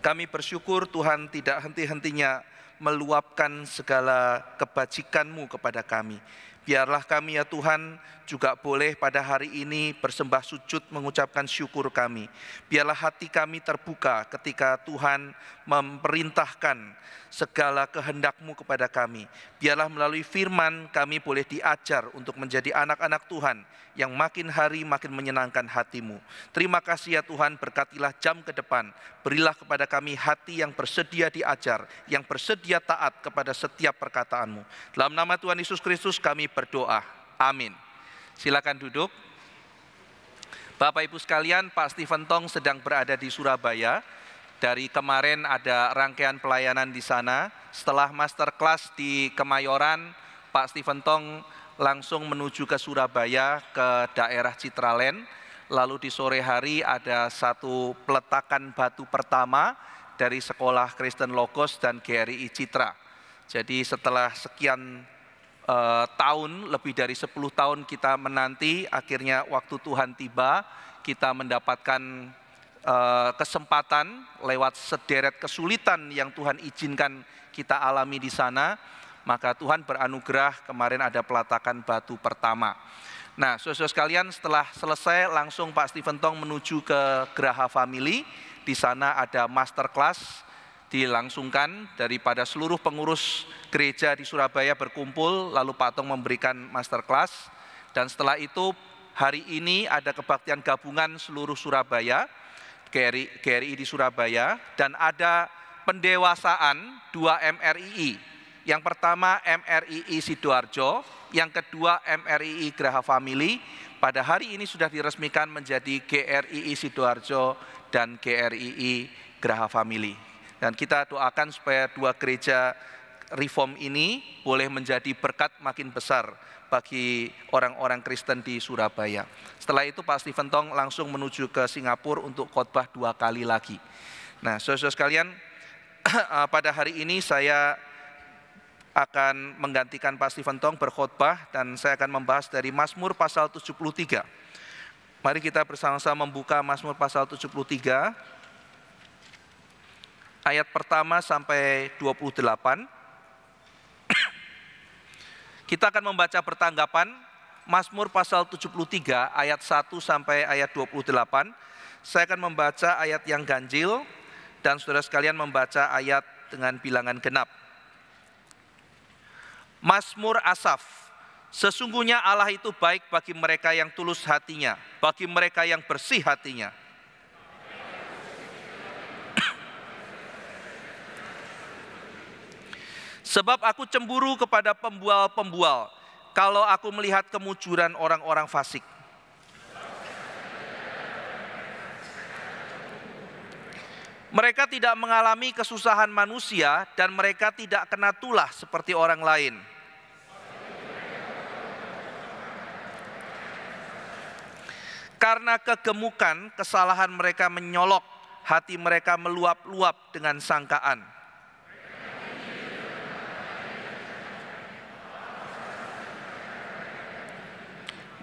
Kami bersyukur Tuhan tidak henti-hentinya meluapkan segala kebajikan-Mu kepada kami. Biarlah kami ya Tuhan juga boleh pada hari ini bersembah sujud mengucapkan syukur kami. Biarlah hati kami terbuka ketika Tuhan memerintahkan segala kehendak-Mu kepada kami. Biarlah melalui firman kami boleh diajar untuk menjadi anak-anak Tuhan yang makin hari makin menyenangkan hati-Mu. Terima kasih ya Tuhan, berkatilah jam ke depan. Berilah kepada kami hati yang bersedia diajar, yang bersedia taat kepada setiap perkataan-Mu. Dalam nama Tuhan Yesus Kristus kami berdoa. Amin. Silakan duduk. Bapak Ibu sekalian, Pak Stephen Tong sedang berada di Surabaya. Dari kemarin ada rangkaian pelayanan di sana. Setelah masterclass di Kemayoran, Pak Stephen Tong langsung menuju ke Surabaya, ke daerah Citraland. Lalu di sore hari ada satu peletakan batu pertama dari Sekolah Kristen Logos dan GRI Citra. Jadi setelah sekian tahun, lebih dari 10 tahun kita menanti, akhirnya waktu Tuhan tiba, kita mendapatkan kesempatan lewat sederet kesulitan yang Tuhan izinkan kita alami di sana. Maka Tuhan beranugerah kemarin ada peletakan batu pertama. Nah, saudara-saudara sekalian, setelah selesai langsung Pak Stephen Tong menuju ke Graha Family. Di sana ada masterclass dilangsungkan daripada seluruh pengurus gereja di Surabaya berkumpul, lalu Pak Tong memberikan masterclass. Dan setelah itu hari ini ada kebaktian gabungan seluruh Surabaya, GRI di Surabaya, dan ada pendewasaan 2 MRII. Yang pertama MRII Sidoarjo, yang kedua MRII Graha Family. Pada hari ini sudah diresmikan menjadi GRII Sidoarjo dan GRII Graha Family. Dan kita doakan supaya 2 gereja reform ini boleh menjadi berkat makin besar bagi orang-orang Kristen di Surabaya. Setelah itu Pak Stephen Tong langsung menuju ke Singapura untuk khotbah 2 kali lagi. Nah, saudara-saudara sekalian, pada hari ini saya akan menggantikan Pak Stephen Tong berkhotbah dan saya akan membahas dari Mazmur pasal 73. Mari kita bersama-sama membuka Mazmur pasal 73. Ayat pertama sampai 28. Kita akan membaca pertanggapan Mazmur pasal 73 ayat 1 sampai ayat 28. Saya akan membaca ayat yang ganjil dan saudara sekalian membaca ayat dengan bilangan genap. Mazmur Asaf. Sesungguhnya Allah itu baik bagi mereka yang tulus hatinya, bagi mereka yang bersih hatinya. Sebab aku cemburu kepada pembual-pembual, kalau aku melihat kemujuran orang-orang fasik. Mereka tidak mengalami kesusahan manusia dan mereka tidak kena tulah seperti orang lain. Karena kegemukan, kesalahan mereka menyolok, hati mereka meluap-luap dengan sangkaan.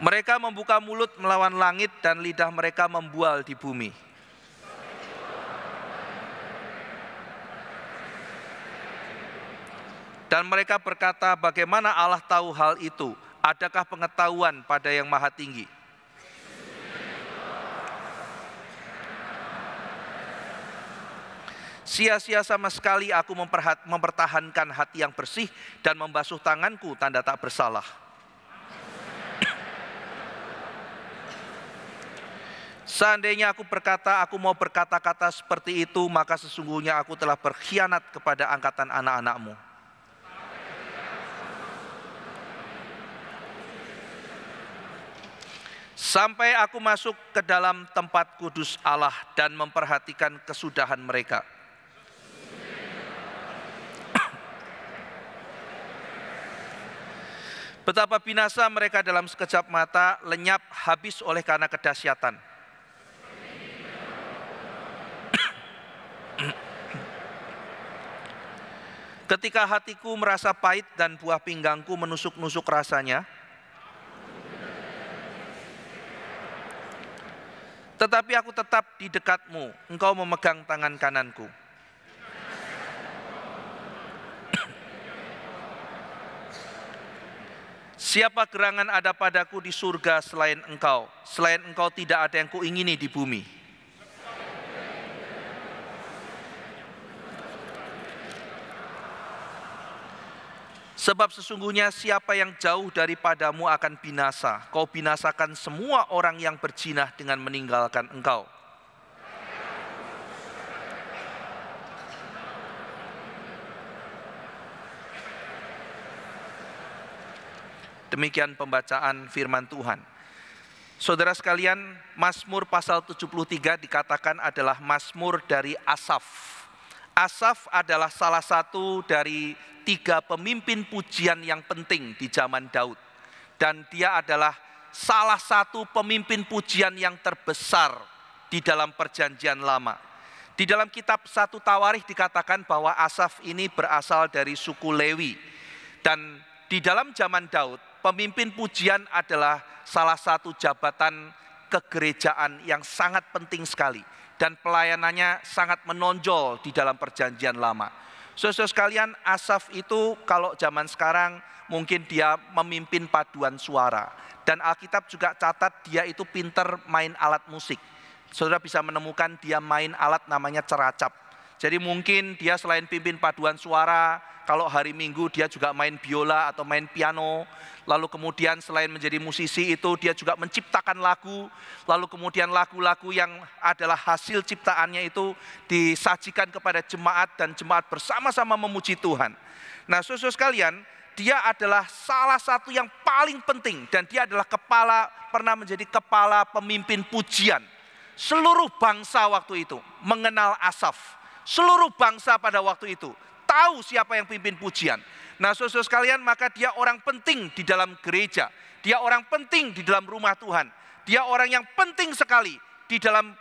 Mereka membuka mulut melawan langit dan lidah mereka membual di bumi. Dan mereka berkata, bagaimana Allah tahu hal itu? Adakah pengetahuan pada yang maha tinggi? Sia-sia sama sekali aku mempertahankan hati yang bersih dan membasuh tanganku tanda tak bersalah. Seandainya aku berkata, aku mau berkata-kata seperti itu, maka sesungguhnya aku telah berkhianat kepada angkatan anak-anakmu. Sampai aku masuk ke dalam tempat kudus Allah dan memperhatikan kesudahan mereka. Betapa binasa mereka dalam sekejap mata, lenyap habis oleh karena kedahsyatan. Ketika hatiku merasa pahit dan buah pinggangku menusuk-nusuk rasanya, tetapi aku tetap di dekatmu, engkau memegang tangan kananku. Siapa gerangan ada padaku di surga selain Engkau? Selain Engkau tidak ada yang kuingini di bumi. Sebab sesungguhnya siapa yang jauh daripadamu akan binasa. Kau binasakan semua orang yang berjinah dengan meninggalkan Engkau. Demikian pembacaan firman Tuhan. Saudara sekalian, Mazmur pasal 73 dikatakan adalah Mazmur dari Asaf. Asaf adalah salah satu dari 3 pemimpin pujian yang penting di zaman Daud. Dan dia adalah salah satu pemimpin pujian yang terbesar di dalam perjanjian lama. Di dalam kitab 1 Tawarikh dikatakan bahwa Asaf ini berasal dari suku Lewi. Dan di dalam zaman Daud, pemimpin pujian adalah salah satu jabatan kegerejaan yang sangat penting sekali. Dan pelayanannya sangat menonjol di dalam perjanjian lama. Saudara sekalian, Asaf itu kalau zaman sekarang mungkin dia memimpin paduan suara. Dan Alkitab juga catat dia itu pinter main alat musik. Saudara bisa menemukan dia main alat namanya ceracap. Jadi mungkin dia selain pimpin paduan suara, kalau hari Minggu dia juga main biola atau main piano. Lalu kemudian selain menjadi musisi itu dia juga menciptakan lagu. Lalu kemudian lagu-lagu yang adalah hasil ciptaannya itu disajikan kepada jemaat dan jemaat bersama-sama memuji Tuhan. Nah, saudara sekalian, dia adalah salah satu yang paling penting dan dia adalah pernah menjadi kepala pemimpin pujian. Seluruh bangsa waktu itu mengenal Asaf. Seluruh bangsa pada waktu itu tahu siapa yang pimpin pujian. Nah, saudara sekalian, maka dia orang penting di dalam gereja. Dia orang penting di dalam rumah Tuhan. Dia orang yang penting sekali di dalam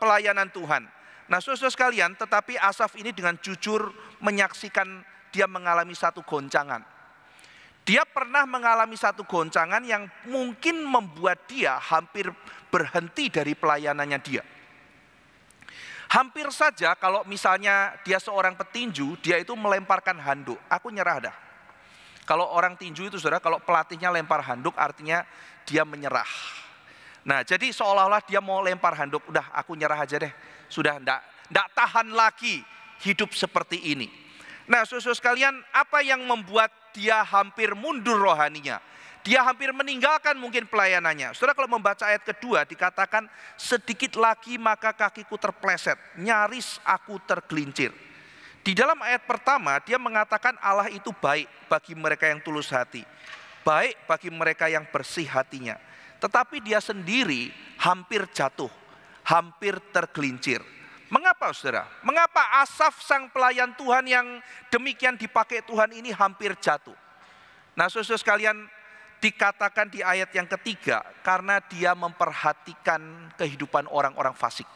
pelayanan Tuhan. Nah, saudara sekalian, tetapi Asaf ini dengan jujur menyaksikan dia mengalami satu goncangan. Dia pernah mengalami satu goncangan yang mungkin membuat dia hampir berhenti dari pelayanannya dia. Hampir saja kalau misalnya dia seorang petinju, dia itu melemparkan handuk. Aku nyerah dah. Kalau orang tinju itu saudara, kalau pelatihnya lempar handuk artinya dia menyerah. Nah, jadi seolah-olah dia mau lempar handuk. Udah, aku nyerah aja deh. Sudah enggak tahan lagi hidup seperti ini. Nah, saudara sekalian, apa yang membuat dia hampir mundur rohaninya? Dia hampir meninggalkan mungkin pelayanannya. Saudara, kalau membaca ayat kedua dikatakan sedikit lagi maka kakiku terpleset, nyaris aku tergelincir. Di dalam ayat pertama dia mengatakan Allah itu baik bagi mereka yang tulus hati. Baik bagi mereka yang bersih hatinya. Tetapi dia sendiri hampir jatuh, hampir tergelincir. Mengapa saudara? Mengapa Asaf sang pelayan Tuhan yang demikian dipakai Tuhan ini hampir jatuh? Nah, saudara sekalian, dikatakan di ayat yang ketiga, karena dia memperhatikan kehidupan orang-orang fasik.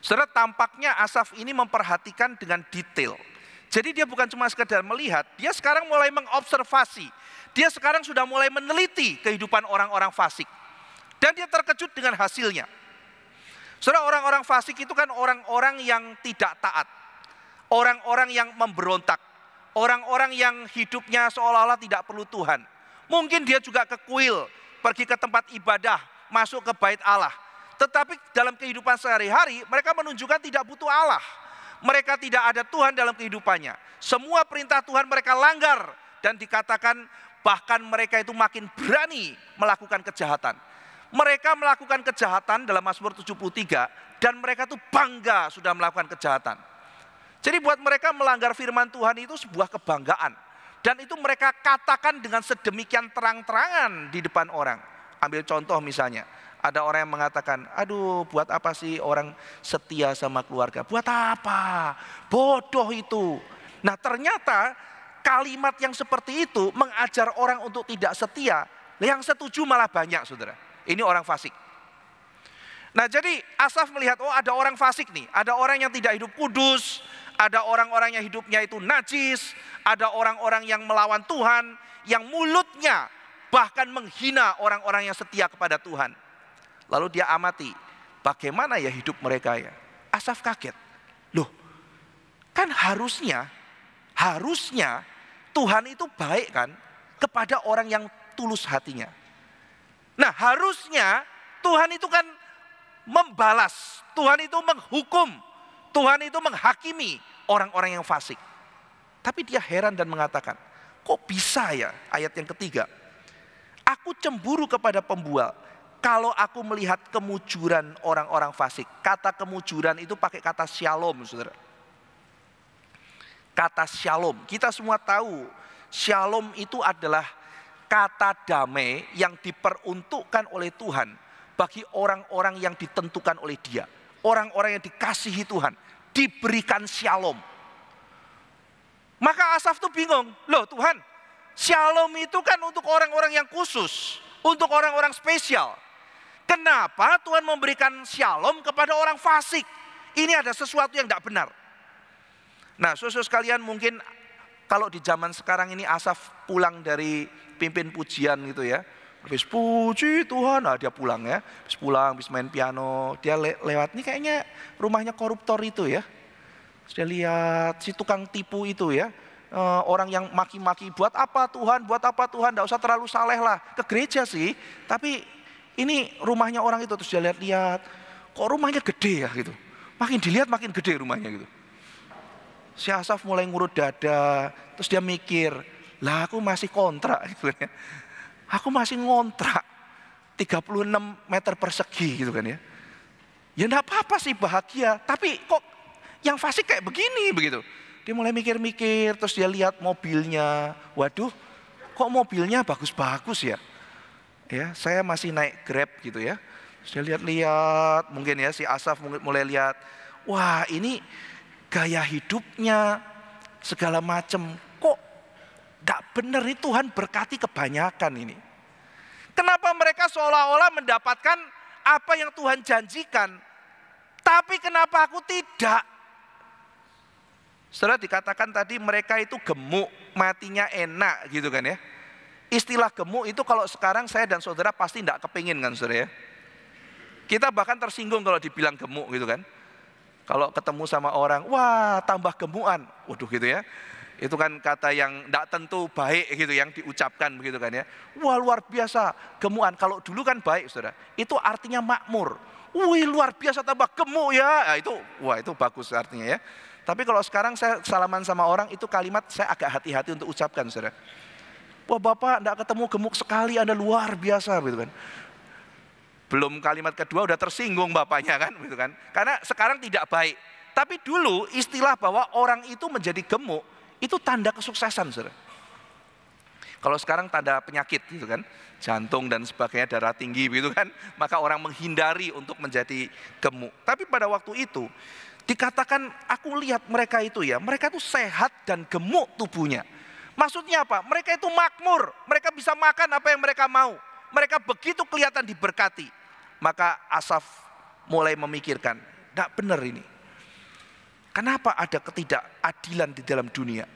Saudara, tampaknya Asaf ini memperhatikan dengan detail. Jadi dia bukan cuma sekedar melihat, dia sekarang mulai mengobservasi. Dia sekarang sudah mulai meneliti kehidupan orang-orang fasik. Dan dia terkejut dengan hasilnya. Saudara, orang-orang fasik itu kan orang-orang yang tidak taat. Orang-orang yang memberontak. Orang-orang yang hidupnya seolah-olah tidak perlu Tuhan. Mungkin dia juga ke kuil, pergi ke tempat ibadah, masuk ke bait Allah. Tetapi dalam kehidupan sehari-hari mereka menunjukkan tidak butuh Allah. Mereka tidak ada Tuhan dalam kehidupannya. Semua perintah Tuhan mereka langgar. Dan dikatakan bahkan mereka itu makin berani melakukan kejahatan. Mereka melakukan kejahatan dalam Mazmur 73 dan mereka itu bangga sudah melakukan kejahatan. Jadi buat mereka melanggar firman Tuhan itu sebuah kebanggaan. Dan itu mereka katakan dengan sedemikian terang-terangan di depan orang. Ambil contoh misalnya, ada orang yang mengatakan, aduh buat apa sih orang setia sama keluarga? Buat apa? Bodoh itu. Nah, ternyata kalimat yang seperti itu mengajar orang untuk tidak setia. Yang setuju malah banyak, saudara. Ini orang fasik. Nah, jadi Asaf melihat, oh ada orang fasik nih. Ada orang yang tidak hidup kudus. Ada orang-orang yang hidupnya itu najis. Ada orang-orang yang melawan Tuhan. Yang mulutnya bahkan menghina orang-orang yang setia kepada Tuhan. Lalu dia amati, bagaimana ya hidup mereka ya. Asaf kaget. Loh, kan harusnya Tuhan itu baik kan. kepada orang yang tulus hatinya. Nah, harusnya Tuhan itu kan membalas, Tuhan itu menghukum, Tuhan itu menghakimi orang-orang yang fasik. Tapi dia heran dan mengatakan, kok bisa ya, ayat yang ketiga, aku cemburu kepada pembual kalau aku melihat kemujuran orang-orang fasik. Kata kemujuran itu pakai kata shalom, saudara. Kata shalom, kita semua tahu shalom itu adalah kata damai yang diperuntukkan oleh Tuhan bagi orang-orang yang ditentukan oleh Dia. Orang-orang yang dikasihi Tuhan, diberikan shalom. Maka Asaf tuh bingung, loh Tuhan, shalom itu kan untuk orang-orang yang khusus, untuk orang-orang spesial. Kenapa Tuhan memberikan shalom kepada orang fasik? Ini ada sesuatu yang tidak benar. Nah, saudara sekalian, mungkin kalau di zaman sekarang ini Asaf pulang dari pimpin pujian gitu ya, habis puji Tuhan, nah dia pulang ya, habis pulang, habis main piano, dia lewat, ini kayaknya rumahnya koruptor itu ya. Sudah lihat si tukang tipu itu ya, orang yang maki-maki, buat apa Tuhan, tidak usah terlalu saleh lah, ke gereja sih, tapi ini rumahnya orang itu. Terus dia lihat-lihat, kok rumahnya gede ya gitu, makin dilihat makin gede rumahnya gitu. Si Asaf mulai ngurut dada, terus dia mikir, lah aku masih kontrak gitu kan ya. Aku masih ngontrak 36 meter persegi gitu kan ya. Ya enggak apa-apa sih, bahagia, tapi kok yang fasik kayak begini begitu. Dia mulai mikir-mikir, terus dia lihat mobilnya. Waduh, kok mobilnya bagus-bagus ya. Ya, saya masih naik Grab gitu ya. Terus dia lihat-lihat, mungkin ya si Asaf mulai lihat, wah ini gaya hidupnya segala macam, kok gak bener nih, Tuhan berkati kebanyakan ini. Kenapa mereka seolah-olah mendapatkan apa yang Tuhan janjikan, tapi kenapa aku tidak? Saudara, dikatakan tadi mereka itu gemuk, matinya enak gitu kan ya. Istilah gemuk itu kalau sekarang saya dan saudara pasti tidak kepingin kan saudara ya. Kita bahkan tersinggung kalau dibilang gemuk gitu kan. Kalau ketemu sama orang, wah tambah gemukan, waduh gitu ya. Itu kan kata yang tidak tentu baik gitu yang diucapkan begitu kan ya. Wah luar biasa gemukan, kalau dulu kan baik saudara. Itu artinya makmur. Wih luar biasa tambah gemuk ya. Nah, itu, wah itu bagus artinya ya. Tapi kalau sekarang saya salaman sama orang, itu kalimat saya agak hati-hati untuk ucapkan saudara. Wah Bapak tidak ketemu gemuk sekali, Anda luar biasa gitu kan. Belum kalimat kedua udah tersinggung bapaknya kan, gitu kan. Karena sekarang tidak baik. Tapi dulu istilah bahwa orang itu menjadi gemuk itu tanda kesuksesan, saudara. Kalau sekarang tanda penyakit gitu kan, jantung dan sebagainya, darah tinggi gitu kan, maka orang menghindari untuk menjadi gemuk. Tapi pada waktu itu dikatakan, aku lihat mereka itu ya, mereka itu sehat dan gemuk tubuhnya. Maksudnya apa? Mereka itu makmur, mereka bisa makan apa yang mereka mau. Mereka begitu kelihatan diberkati. Maka Asaf mulai memikirkan, tidak benar ini. Kenapa ada ketidakadilan di dalam dunia?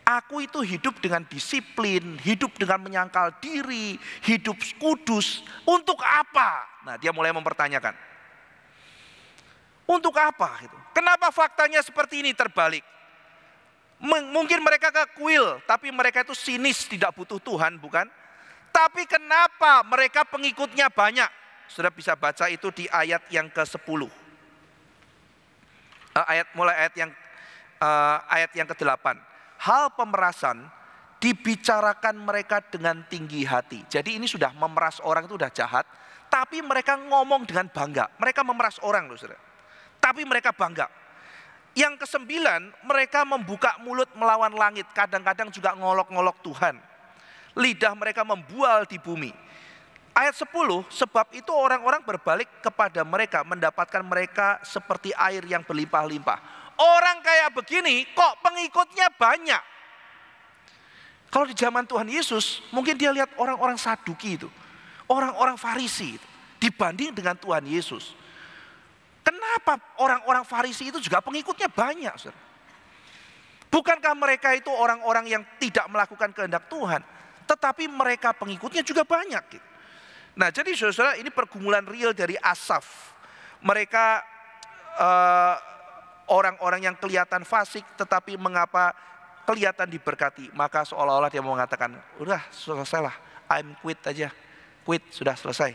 Aku itu hidup dengan disiplin, hidup dengan menyangkal diri, hidup kudus. Untuk apa? Nah, dia mulai mempertanyakan. Untuk apa? Kenapa faktanya seperti ini terbalik? Mungkin mereka ke kuil, tapi mereka itu sinis, tidak butuh Tuhan, bukan? Tapi kenapa mereka pengikutnya banyak? Sudah bisa baca itu di ayat yang ke-10. Ayat yang ke-8. Hal pemerasan dibicarakan mereka dengan tinggi hati. Jadi ini sudah memeras orang itu sudah jahat, tapi mereka ngomong dengan bangga. Mereka memeras orang loh saudara. Tapi mereka bangga. Yang ke-9, mereka membuka mulut melawan langit. Kadang-kadang juga ngolok-ngolok Tuhan. Lidah mereka membual di bumi. Ayat 10, sebab itu orang-orang berbalik kepada mereka, mendapatkan mereka seperti air yang berlimpah-limpah. Orang kayak begini kok pengikutnya banyak. Kalau di zaman Tuhan Yesus, mungkin dia lihat orang-orang Saduki itu, orang-orang Farisi itu, dibanding dengan Tuhan Yesus. Kenapa orang-orang Farisi itu juga pengikutnya banyak? Saudara? Bukankah mereka itu orang-orang yang tidak melakukan kehendak Tuhan, tetapi mereka pengikutnya juga banyak. Nah, jadi saudara, ini pergumulan real dari Asaf. Mereka orang-orang yang kelihatan fasik, tetapi mengapa kelihatan diberkati, maka seolah-olah dia mau mengatakan, udah selesailah, I'm quit aja, quit, sudah selesai.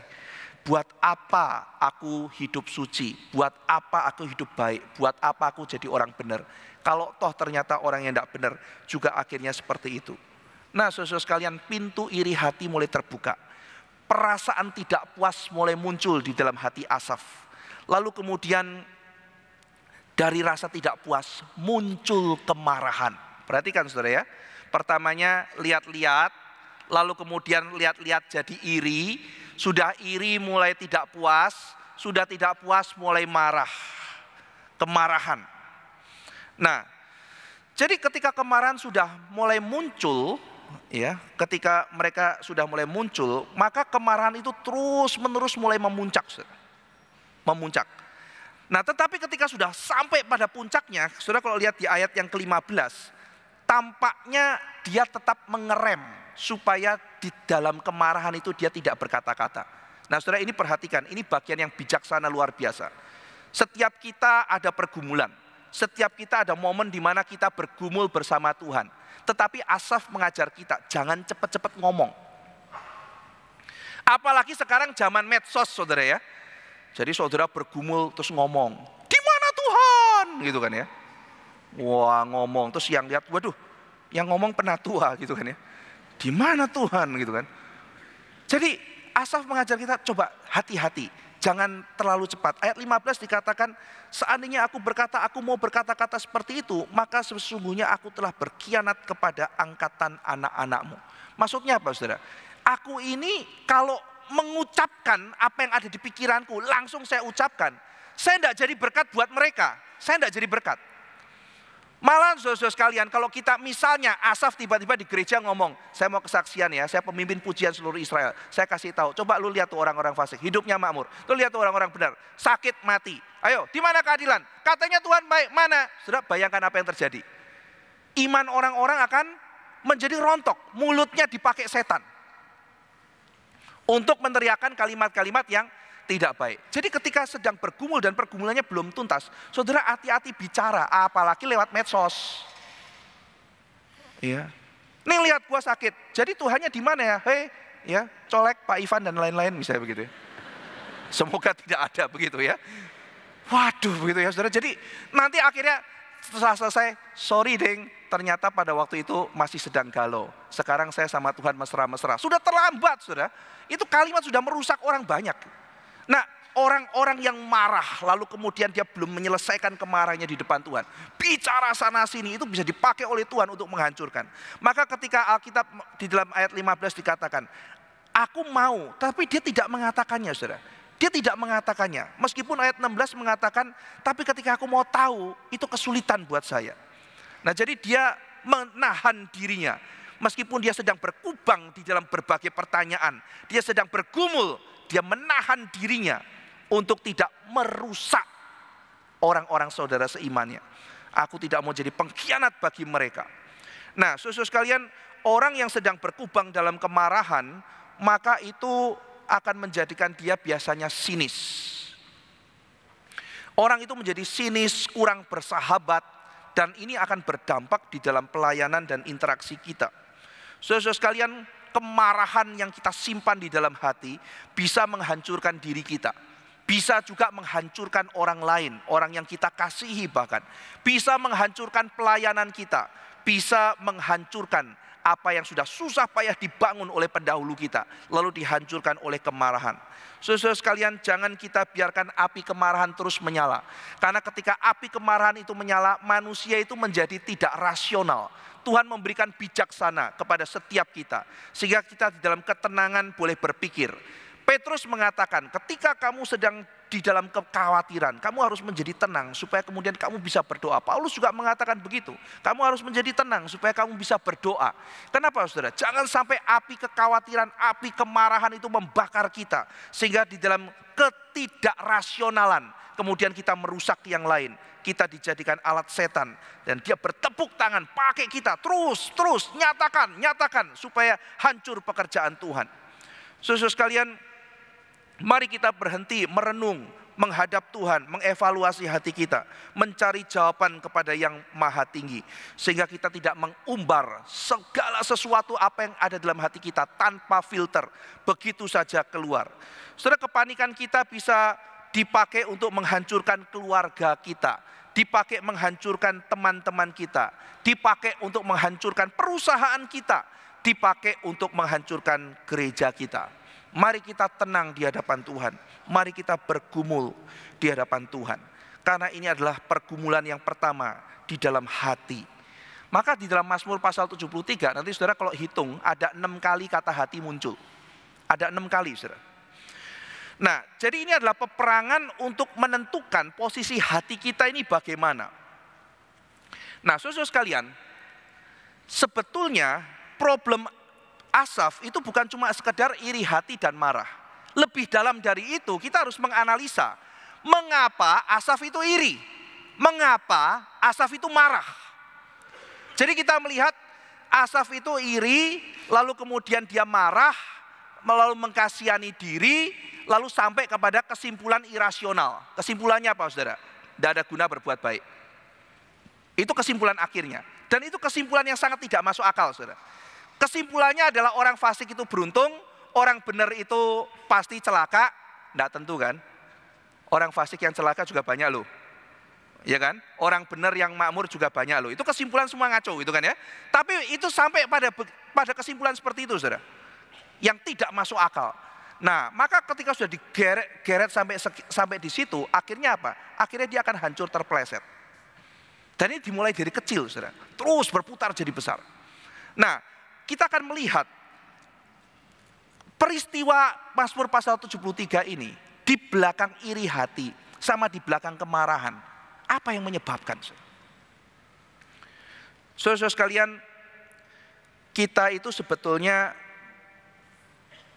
Buat apa aku hidup suci, buat apa aku hidup baik, buat apa aku jadi orang benar. Kalau toh ternyata orang yang tidak benar juga akhirnya seperti itu. Nah saudara sekalian, pintu iri hati mulai terbuka. Perasaan tidak puas mulai muncul di dalam hati Asaf. Lalu kemudian dari rasa tidak puas muncul kemarahan. Perhatikan saudara ya. Pertamanya lihat-lihat, lalu kemudian lihat-lihat jadi iri. Sudah iri mulai tidak puas, sudah tidak puas mulai marah. Kemarahan. Nah, jadi ketika kemarahan sudah mulai muncul, ya, ketika mereka sudah mulai muncul, maka kemarahan itu terus menerus mulai memuncak. Memuncak. Nah tetapi ketika sudah sampai pada puncaknya, saudara kalau lihat di ayat yang ke-15, tampaknya dia tetap mengerem supaya di dalam kemarahan itu dia tidak berkata-kata. Nah saudara ini perhatikan, ini bagian yang bijaksana luar biasa. Setiap kita ada pergumulan, setiap kita ada momen di mana kita bergumul bersama Tuhan. Tetapi Asaf mengajar kita, jangan cepat-cepat ngomong. Apalagi sekarang zaman medsos saudara ya. Jadi saudara bergumul terus ngomong, di mana Tuhan? Gitu kan ya. Wah ngomong, terus yang lihat, waduh, yang ngomong penatua gitu kan ya. Di mana Tuhan gitu kan. Jadi Asaf mengajar kita, coba hati-hati, jangan terlalu cepat. Ayat 15 dikatakan, seandainya aku berkata, aku mau berkata-kata seperti itu, maka sesungguhnya aku telah berkhianat kepada angkatan anak-anakmu. Maksudnya apa saudara? Aku ini kalau mengucapkan apa yang ada di pikiranku, langsung saya ucapkan, saya tidak jadi berkat buat mereka, saya tidak jadi berkat. Malah saudara-saudara sekalian, kalau kita misalnya Asaf tiba-tiba di gereja ngomong, saya mau kesaksian ya, saya pemimpin pujian seluruh Israel, saya kasih tahu, coba lu lihat tuh orang-orang fasik, hidupnya makmur, lu lihat tuh orang-orang benar, sakit mati, ayo di mana keadilan? Katanya Tuhan baik, mana? Saudara bayangkan apa yang terjadi. Iman orang-orang akan menjadi rontok, mulutnya dipakai setan untuk meneriakkan kalimat-kalimat yang tidak baik. Jadi ketika sedang bergumul dan pergumulannya belum tuntas, saudara hati-hati bicara, apalagi lewat medsos. Iya. Nih lihat gua sakit. Jadi Tuhannya di mana ya? Hei, ya, colek Pak Ivan dan lain-lain misalnya begitu ya. Semoga tidak ada begitu ya. Waduh begitu ya saudara. Jadi nanti akhirnya setelah selesai, sorry deng, ternyata pada waktu itu masih sedang galau. Sekarang saya sama Tuhan mesra-mesra. Sudah terlambat saudara. Itu kalimat sudah merusak orang banyak. Nah orang-orang yang marah lalu kemudian dia belum menyelesaikan kemarahannya di depan Tuhan, bicara sana sini, itu bisa dipakai oleh Tuhan untuk menghancurkan. Maka ketika Alkitab di dalam ayat 15 dikatakan, aku mau, tapi dia tidak mengatakannya saudara. Dia tidak mengatakannya. Meskipun ayat 16 mengatakan, tapi ketika aku mau tahu, itu kesulitan buat saya. Nah jadi dia menahan dirinya. Meskipun dia sedang berkubang di dalam berbagai pertanyaan, dia sedang bergumul, dia menahan dirinya untuk tidak merusak orang-orang saudara seimannya. Aku tidak mau jadi pengkhianat bagi mereka. Nah saudara sekalian, orang yang sedang berkubang dalam kemarahan, maka itu akan menjadikan dia biasanya sinis. Orang itu menjadi sinis, kurang bersahabat, dan ini akan berdampak di dalam pelayanan dan interaksi kita. Saudara sekalian, kemarahan yang kita simpan di dalam hati bisa menghancurkan diri kita. Bisa juga menghancurkan orang lain, orang yang kita kasihi bahkan. Bisa menghancurkan pelayanan kita. Bisa menghancurkan apa yang sudah susah payah dibangun oleh pendahulu kita, lalu dihancurkan oleh kemarahan. Saudara sekalian, jangan kita biarkan api kemarahan terus menyala. Karena ketika api kemarahan itu menyala, manusia itu menjadi tidak rasional. Tuhan memberikan bijaksana kepada setiap kita, sehingga kita di dalam ketenangan boleh berpikir. Petrus mengatakan, ketika kamu sedang di dalam kekhawatiran, kamu harus menjadi tenang supaya kemudian kamu bisa berdoa. Paulus juga mengatakan begitu, kamu harus menjadi tenang supaya kamu bisa berdoa. Kenapa saudara? Jangan sampai api kekhawatiran, api kemarahan itu membakar kita, sehingga di dalam ketidakrasionalan kemudian kita merusak yang lain. Kita dijadikan alat setan dan dia bertepuk tangan pakai kita terus nyatakan supaya hancur pekerjaan Tuhan. Saudara sekalian, mari kita berhenti merenung menghadap Tuhan, mengevaluasi hati kita, mencari jawaban kepada yang maha tinggi. Sehingga kita tidak mengumbar segala sesuatu apa yang ada dalam hati kita tanpa filter, begitu saja keluar. Saudara, kepanikan kita bisa dipakai untuk menghancurkan keluarga kita, dipakai menghancurkan teman-teman kita, dipakai untuk menghancurkan perusahaan kita, dipakai untuk menghancurkan gereja kita. Mari kita tenang di hadapan Tuhan. Mari kita bergumul di hadapan Tuhan. Karena ini adalah pergumulan yang pertama di dalam hati. Maka di dalam Mazmur pasal 73, nanti saudara kalau hitung, ada 6 kali kata hati muncul. Ada 6 kali, saudara. Nah, jadi ini adalah peperangan untuk menentukan posisi hati kita ini bagaimana. Nah, saudara sekalian, sebetulnya problem Asaf itu bukan cuma sekedar iri hati dan marah. Lebih dalam dari itu, kita harus menganalisa mengapa Asaf itu iri, mengapa Asaf itu marah. Jadi kita melihat Asaf itu iri, lalu kemudian dia marah, lalu mengkasihani diri, lalu sampai kepada kesimpulan irasional. Kesimpulannya apa, saudara? Tidak ada guna berbuat baik. Itu kesimpulan akhirnya. Dan itu kesimpulan yang sangat tidak masuk akal, saudara. Kesimpulannya adalah orang fasik itu beruntung, orang benar itu pasti celaka. Tidak tentu kan? Orang fasik yang celaka juga banyak loh. Ya kan? Orang benar yang makmur juga banyak loh. Itu kesimpulan semua ngaco itu kan ya. Tapi itu sampai pada kesimpulan seperti itu, saudara. Yang tidak masuk akal. Nah, maka ketika sudah digeret sampai di situ, akhirnya apa? Akhirnya dia akan hancur terpeleset. Dan ini dimulai dari kecil, saudara. Terus berputar jadi besar. Nah, kita akan melihat peristiwa Mazmur pasal 73 ini di belakang iri hati sama di belakang kemarahan. Apa yang menyebabkan? Saudara-saudara sekalian, kita itu sebetulnya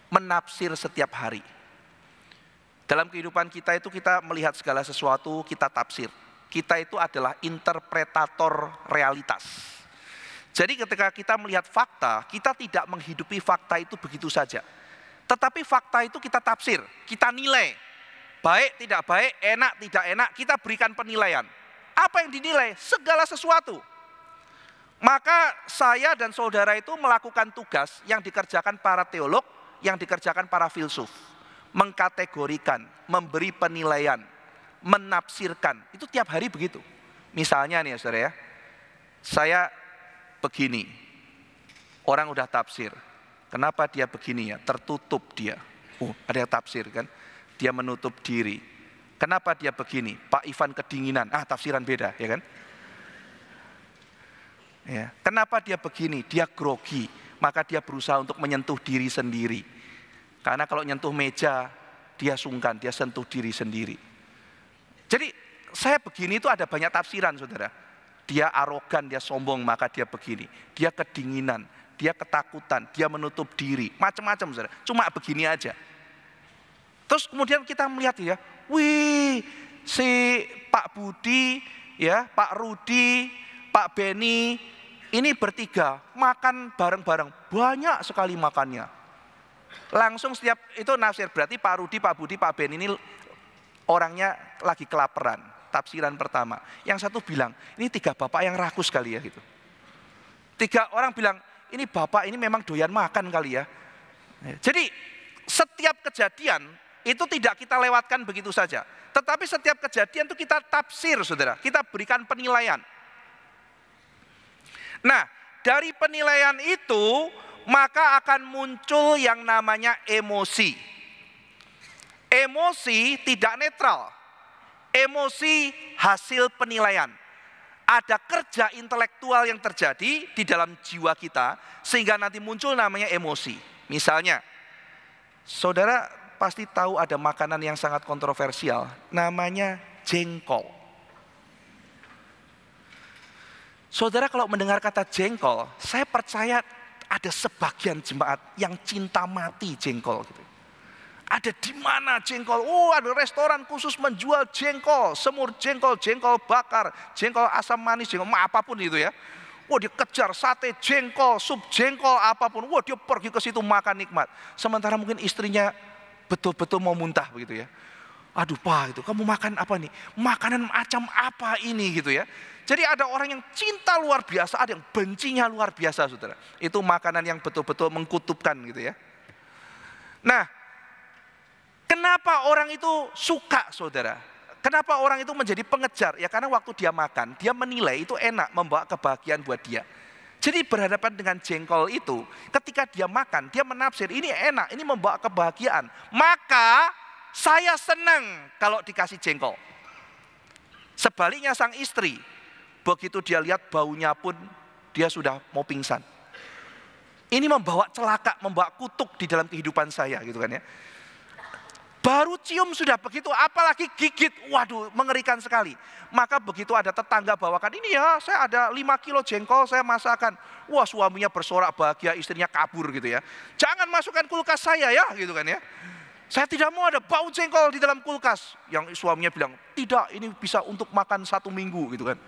menafsir setiap hari. Dalam kehidupan kita itu kita melihat segala sesuatu, kita tafsir. Kita itu adalah interpretator realitas. Jadi ketika kita melihat fakta, kita tidak menghidupi fakta itu begitu saja. Tetapi fakta itu kita tafsir, kita nilai. Baik, tidak baik, enak, tidak enak, kita berikan penilaian. Apa yang dinilai? Segala sesuatu. Maka saya dan saudara itu melakukan tugas yang dikerjakan para teolog, yang dikerjakan para filsuf. Mengkategorikan, memberi penilaian, menafsirkan. Itu tiap hari begitu. Misalnya nih ya saudara ya, saya begini, orang udah tafsir. Kenapa dia begini ya? Tertutup dia. Ada yang tafsir kan? Dia menutup diri. Kenapa dia begini? Pak Ivan kedinginan. Tafsiran beda, ya kan? Ya. Kenapa dia begini? Dia grogi. Maka dia berusaha untuk menyentuh diri sendiri. Karena kalau nyentuh meja, dia sungkan, dia sentuh diri sendiri. Jadi saya begini itu ada banyak tafsiran, saudara. Dia arogan, dia sombong, maka dia begini. Dia kedinginan, dia ketakutan, dia menutup diri, macam-macam, saudara. Cuma begini aja. Terus kemudian kita melihat ya, wih, si Pak Budi, ya, Pak Rudi, Pak Beni, ini bertiga makan bareng-bareng, banyak sekali makannya. Langsung setiap itu nafsir, berarti Pak Rudi, Pak Budi, Pak Beni ini orangnya lagi kelaparan. Tafsiran pertama. Yang satu bilang, ini 3 bapak yang rakus kali ya gitu. 3 orang bilang, ini bapak ini memang doyan makan kali ya. Jadi setiap kejadian itu tidak kita lewatkan begitu saja. Tetapi setiap kejadian itu kita tafsir, saudara. Kita berikan penilaian. Nah, dari penilaian itu maka akan muncul yang namanya emosi. Emosi tidak netral. Emosi hasil penilaian. Ada kerja intelektual yang terjadi di dalam jiwa kita sehingga nanti muncul namanya emosi. Misalnya, saudara pasti tahu ada makanan yang sangat kontroversial, namanya jengkol. Saudara kalau mendengar kata jengkol, saya percaya ada sebagian jemaat yang cinta mati jengkol gitu. Ada di mana jengkol? Ada restoran khusus menjual jengkol, semur jengkol, jengkol bakar, jengkol asam manis, jengkol apapun itu ya. Dia kejar sate jengkol, sup jengkol apapun. Dia pergi ke situ makan nikmat. Sementara mungkin istrinya betul-betul mau muntah begitu ya. Aduh Pak, itu kamu makan apa nih? Makanan macam apa ini gitu ya. Jadi ada orang yang cinta luar biasa, ada yang bencinya luar biasa saudara. Itu makanan yang betul-betul mengkutubkan gitu ya. Nah, kenapa orang itu suka saudara? Kenapa orang itu menjadi pengejar? Ya karena waktu dia makan, dia menilai itu enak, membawa kebahagiaan buat dia. Jadi berhadapan dengan jengkol itu, ketika dia makan, dia menafsir, ini enak, ini membawa kebahagiaan. Maka saya senang kalau dikasih jengkol. Sebaliknya sang istri, begitu dia lihat baunya pun dia sudah mau pingsan. Ini membawa celaka, membawa kutuk di dalam kehidupan saya gitu kan ya. Baru cium sudah begitu, apalagi gigit, waduh mengerikan sekali. Maka begitu ada tetangga bawakan, ini ya saya ada 5 kilo jengkol saya masakan. Wah suaminya bersorak bahagia, istrinya kabur gitu ya. Jangan masukkan kulkas saya ya gitu kan ya. Saya tidak mau ada bau jengkol di dalam kulkas. Yang suaminya bilang, tidak ini bisa untuk makan 1 minggu gitu kan.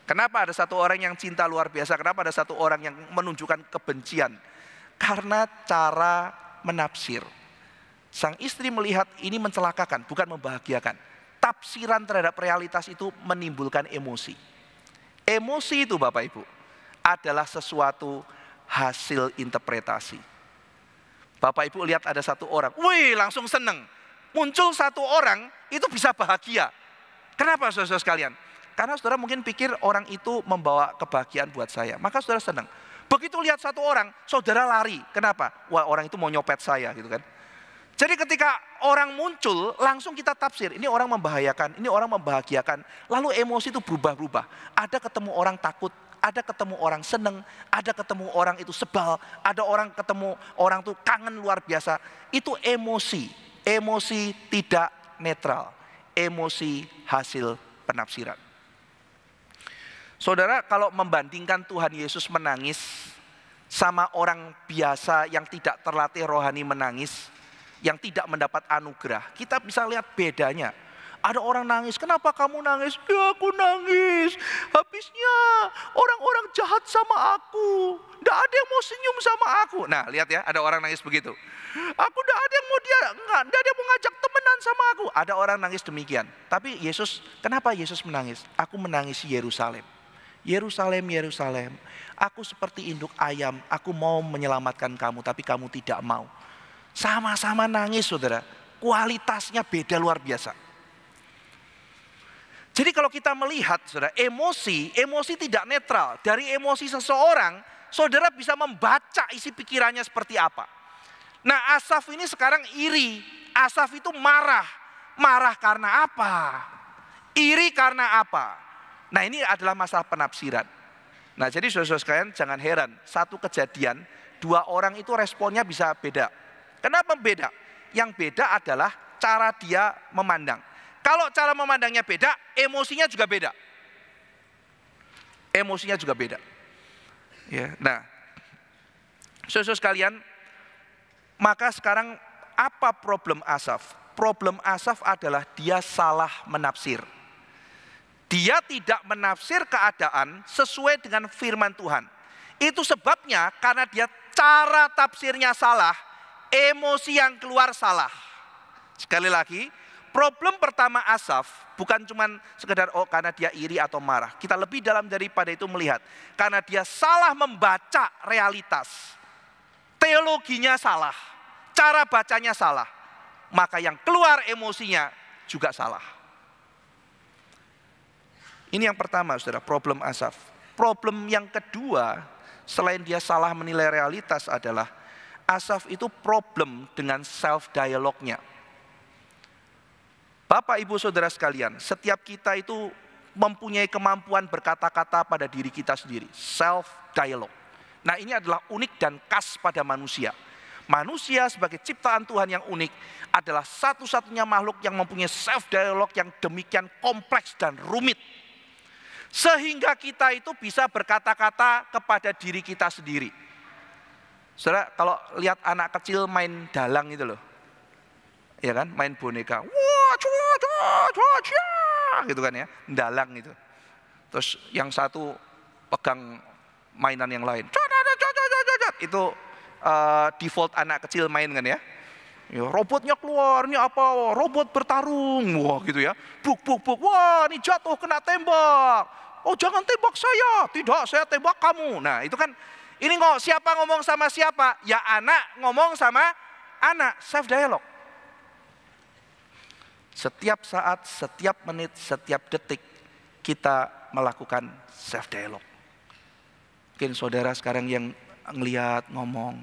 Kenapa ada satu orang yang cinta luar biasa, kenapa ada satu orang yang menunjukkan kebencian? Karena cara menafsir. Sang istri melihat ini mencelakakan, bukan membahagiakan. Tafsiran terhadap realitas itu menimbulkan emosi. Emosi itu Bapak Ibu adalah sesuatu hasil interpretasi. Bapak Ibu lihat ada satu orang, wih langsung seneng. Muncul satu orang itu bisa bahagia. Kenapa saudara sekalian? Karena saudara mungkin pikir orang itu membawa kebahagiaan buat saya, maka saudara senang. Begitu lihat satu orang, saudara lari. Kenapa? Wah orang itu mau nyopet saya gitu kan. Jadi ketika orang muncul, langsung kita tafsir, ini orang membahayakan, ini orang membahagiakan. Lalu emosi itu berubah-ubah. Ada ketemu orang takut, ada ketemu orang seneng, ada ketemu orang itu sebal, ada orang ketemu orang itu kangen luar biasa. Itu emosi, emosi tidak netral, emosi hasil penafsiran. Saudara, kalau membandingkan Tuhan Yesus menangis sama orang biasa yang tidak terlatih rohani menangis, yang tidak mendapat anugerah, kita bisa lihat bedanya. Ada orang nangis, kenapa kamu nangis? Ya aku nangis, habisnya orang-orang jahat sama aku, tidak ada yang mau senyum sama aku. Nah lihat ya, ada orang nangis begitu. Aku tidak ada yang mau tidak ada yang mau ngajak temenan sama aku. Ada orang nangis demikian. Tapi Yesus, kenapa Yesus menangis? Aku menangisi Yerusalem. Yerusalem, Yerusalem, aku seperti induk ayam, aku mau menyelamatkan kamu, tapi kamu tidak mau. Sama-sama nangis saudara, kualitasnya beda luar biasa. Jadi kalau kita melihat saudara, emosi tidak netral. Dari emosi seseorang, saudara bisa membaca isi pikirannya seperti apa. Nah Asaf ini sekarang iri, Asaf itu marah. Marah karena apa? Iri karena apa? Nah ini adalah masalah penafsiran. Nah jadi saudara-saudara sekalian jangan heran, satu kejadian, 2 orang itu responnya bisa beda. Kenapa beda? Yang beda adalah cara dia memandang. Kalau cara memandangnya beda, emosinya juga beda. Emosinya juga beda. Ya, nah, saudara sekalian, maka sekarang apa problem Asaf? Problem Asaf adalah dia salah menafsir. Dia tidak menafsir keadaan sesuai dengan firman Tuhan. Itu sebabnya karena dia cara tafsirnya salah, emosi yang keluar salah. Sekali lagi, problem pertama Asaf bukan cuma sekedar karena dia iri atau marah. Kita lebih dalam daripada itu melihat. Karena dia salah membaca realitas. Teologinya salah. Cara bacanya salah. Maka yang keluar emosinya juga salah. Ini yang pertama saudara, problem Asaf. Problem yang kedua, selain dia salah menilai realitas adalah Asaf itu problem dengan self-dialognya. Bapak ibu saudara sekalian, setiap kita itu mempunyai kemampuan berkata-kata pada diri kita sendiri. Self-dialog. Nah ini adalah unik dan khas pada manusia. Manusia sebagai ciptaan Tuhan yang unik adalah satu-satunya makhluk yang mempunyai self-dialog yang demikian kompleks dan rumit. Sehingga kita itu bisa berkata-kata kepada diri kita sendiri. Saudara, kalau lihat anak kecil main dalang itu loh, ya kan, main boneka, wah, gitu kan ya, dalang itu. Terus yang satu pegang mainan yang lain, itu default anak kecil main kan ya. Ya, robotnya keluar, ini apa? Robot bertarung, wah gitu ya. Buk, wah ini jatuh kena tembak. Oh jangan tembak saya, tidak saya tembak kamu. Nah itu kan, ini kok siapa ngomong sama siapa? Ya anak ngomong sama anak, self dialogue. Setiap saat, setiap menit, setiap detik kita melakukan self dialogue. Mungkin saudara sekarang yang ngelihat ngomong,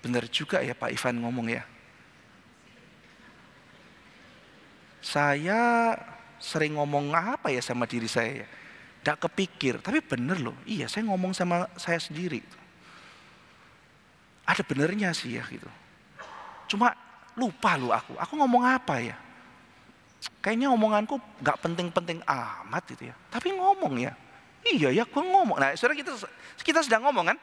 benar juga ya Pak Ivan ngomong ya. Saya sering ngomong apa ya sama diri saya ya. Tidak kepikir, tapi benar loh. Iya saya ngomong sama saya sendiri. Ada benernya sih ya gitu. Cuma lupa loh aku ngomong apa ya. Kayaknya omonganku gak penting-penting amat gitu ya. Tapi ngomong ya. Iya ya gue ngomong. Nah saudara kita sedang ngomong kan.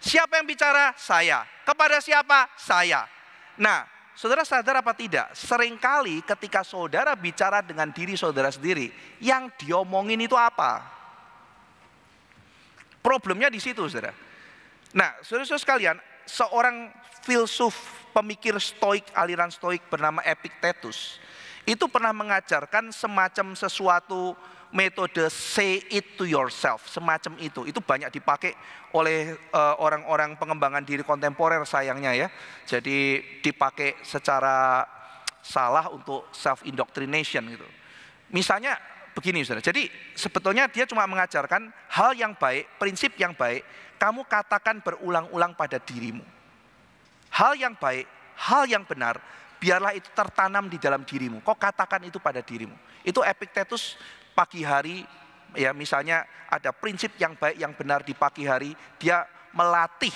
Siapa yang bicara? Saya. Kepada siapa? Saya. Nah saudara sadar apa tidak? Seringkali ketika saudara bicara dengan diri saudara sendiri, yang diomongin itu apa? Problemnya di situ saudara. Nah saudara-saudara sekalian, seorang filsuf pemikir stoik, aliran stoik bernama Epictetus, itu pernah mengajarkan semacam sesuatu metode say it to yourself, semacam itu. Itu banyak dipakai oleh orang-orang pengembangan diri kontemporer sayangnya ya. Jadi dipakai secara salah untuk self indoctrination gitu. Misalnya begini saudara, jadi sebetulnya dia cuma mengajarkan hal yang baik, prinsip yang baik, kamu katakan berulang-ulang pada dirimu. Hal yang baik, hal yang benar, biarlah itu tertanam di dalam dirimu. Kau katakan itu pada dirimu. Itu Epictetus pagi hari, ya misalnya ada prinsip yang baik, yang benar di pagi hari, dia melatih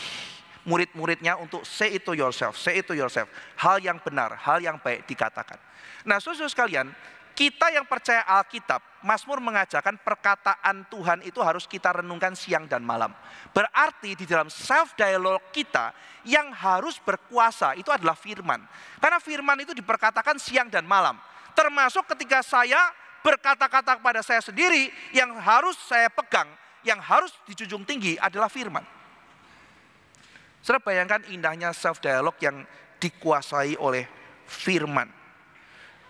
murid-muridnya untuk say it to yourself, say it to yourself. Hal yang benar, hal yang baik dikatakan. Nah saudara sekalian, kita yang percaya Alkitab, Mazmur mengajarkan perkataan Tuhan itu harus kita renungkan siang dan malam. Berarti di dalam self dialogue kita yang harus berkuasa itu adalah firman. Karena firman itu diperkatakan siang dan malam. Termasuk ketika saya berkata-kata kepada saya sendiri, yang harus saya pegang, yang harus dijunjung tinggi adalah firman. Saudara bayangkan indahnya self dialogue yang dikuasai oleh firman.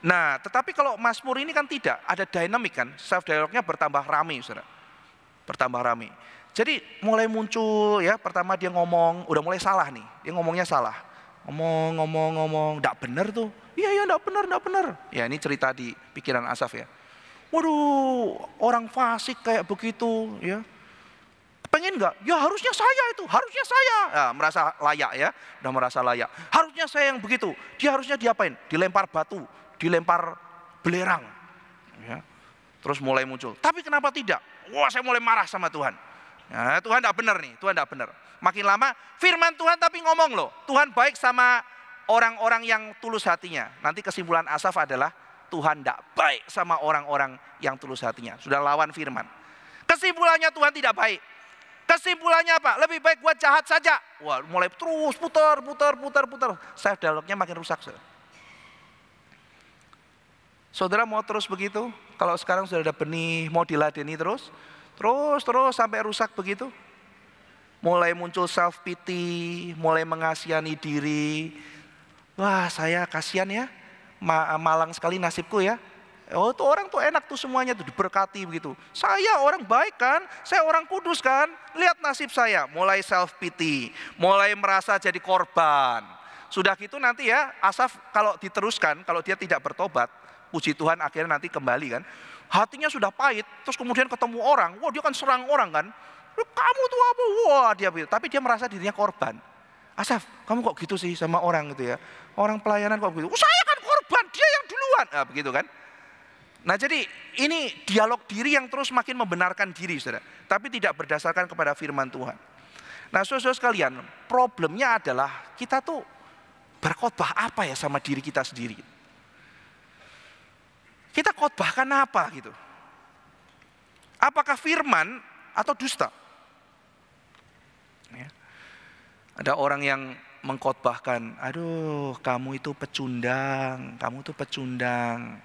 Nah, tetapi kalau Mazmur ini kan tidak, ada dinamik kan, self dialognya bertambah ramai, saudara. Bertambah ramai. Jadi mulai muncul ya, pertama dia ngomong, udah mulai salah nih, dia ngomongnya salah. Ngomong, enggak benar tuh. Iya, enggak benar. Ya ini cerita di pikiran Asaf ya. Waduh, orang fasik kayak begitu ya. Pengen enggak? Ya harusnya saya itu, harusnya saya. Ya, merasa layak ya, udah merasa layak. Harusnya saya yang begitu, dia harusnya diapain? Dilempar batu, dilempar belerang. Ya. Terus mulai muncul, tapi kenapa tidak? Wah saya mulai marah sama Tuhan. Ya, Tuhan enggak benar nih, Tuhan enggak benar. Makin lama firman Tuhan tapi ngomong loh, Tuhan baik sama orang-orang yang tulus hatinya. Nanti kesimpulan Asaf adalah Tuhan enggak baik sama orang-orang yang tulus hatinya. Sudah lawan firman. Kesimpulannya Tuhan tidak baik. Kesimpulannya apa? Lebih baik gua jahat saja. Wah, mulai terus putar. Self dialognya makin rusak. Saudara mau terus begitu? Kalau sekarang sudah ada benih mau diladeni terus sampai rusak begitu? Mulai muncul self pity, mulai mengasihani diri. Wah, saya kasihan ya. Malang sekali nasibku ya. Oh tuh orang tuh enak tuh semuanya tuh diberkati begitu. Saya orang baik kan, saya orang kudus kan. Lihat nasib saya, mulai self pity, mulai merasa jadi korban. Sudah gitu nanti ya, Asaf kalau diteruskan, kalau dia tidak bertobat, puji Tuhan akhirnya nanti kembali kan. Hatinya sudah pahit, terus kemudian ketemu orang, wah dia kan serang orang kan. Kamu tuh apa? Wah dia begitu, tapi dia merasa dirinya korban. Asaf, kamu kok gitu sih sama orang gitu ya. Orang pelayanan kok begitu. Oh, saya kan korban, dia yang duluan. Nah, begitu kan. Nah jadi ini dialog diri yang terus makin membenarkan diri saudara. Tapi tidak berdasarkan kepada firman Tuhan. Nah saudara sekalian, problemnya adalah kita tuh berkhotbah apa ya sama diri kita sendiri. Kita khotbahkan apa gitu. Apakah firman atau dusta? Ya. Ada orang yang mengkhotbahkan, aduh kamu itu pecundang, kamu tuh pecundang.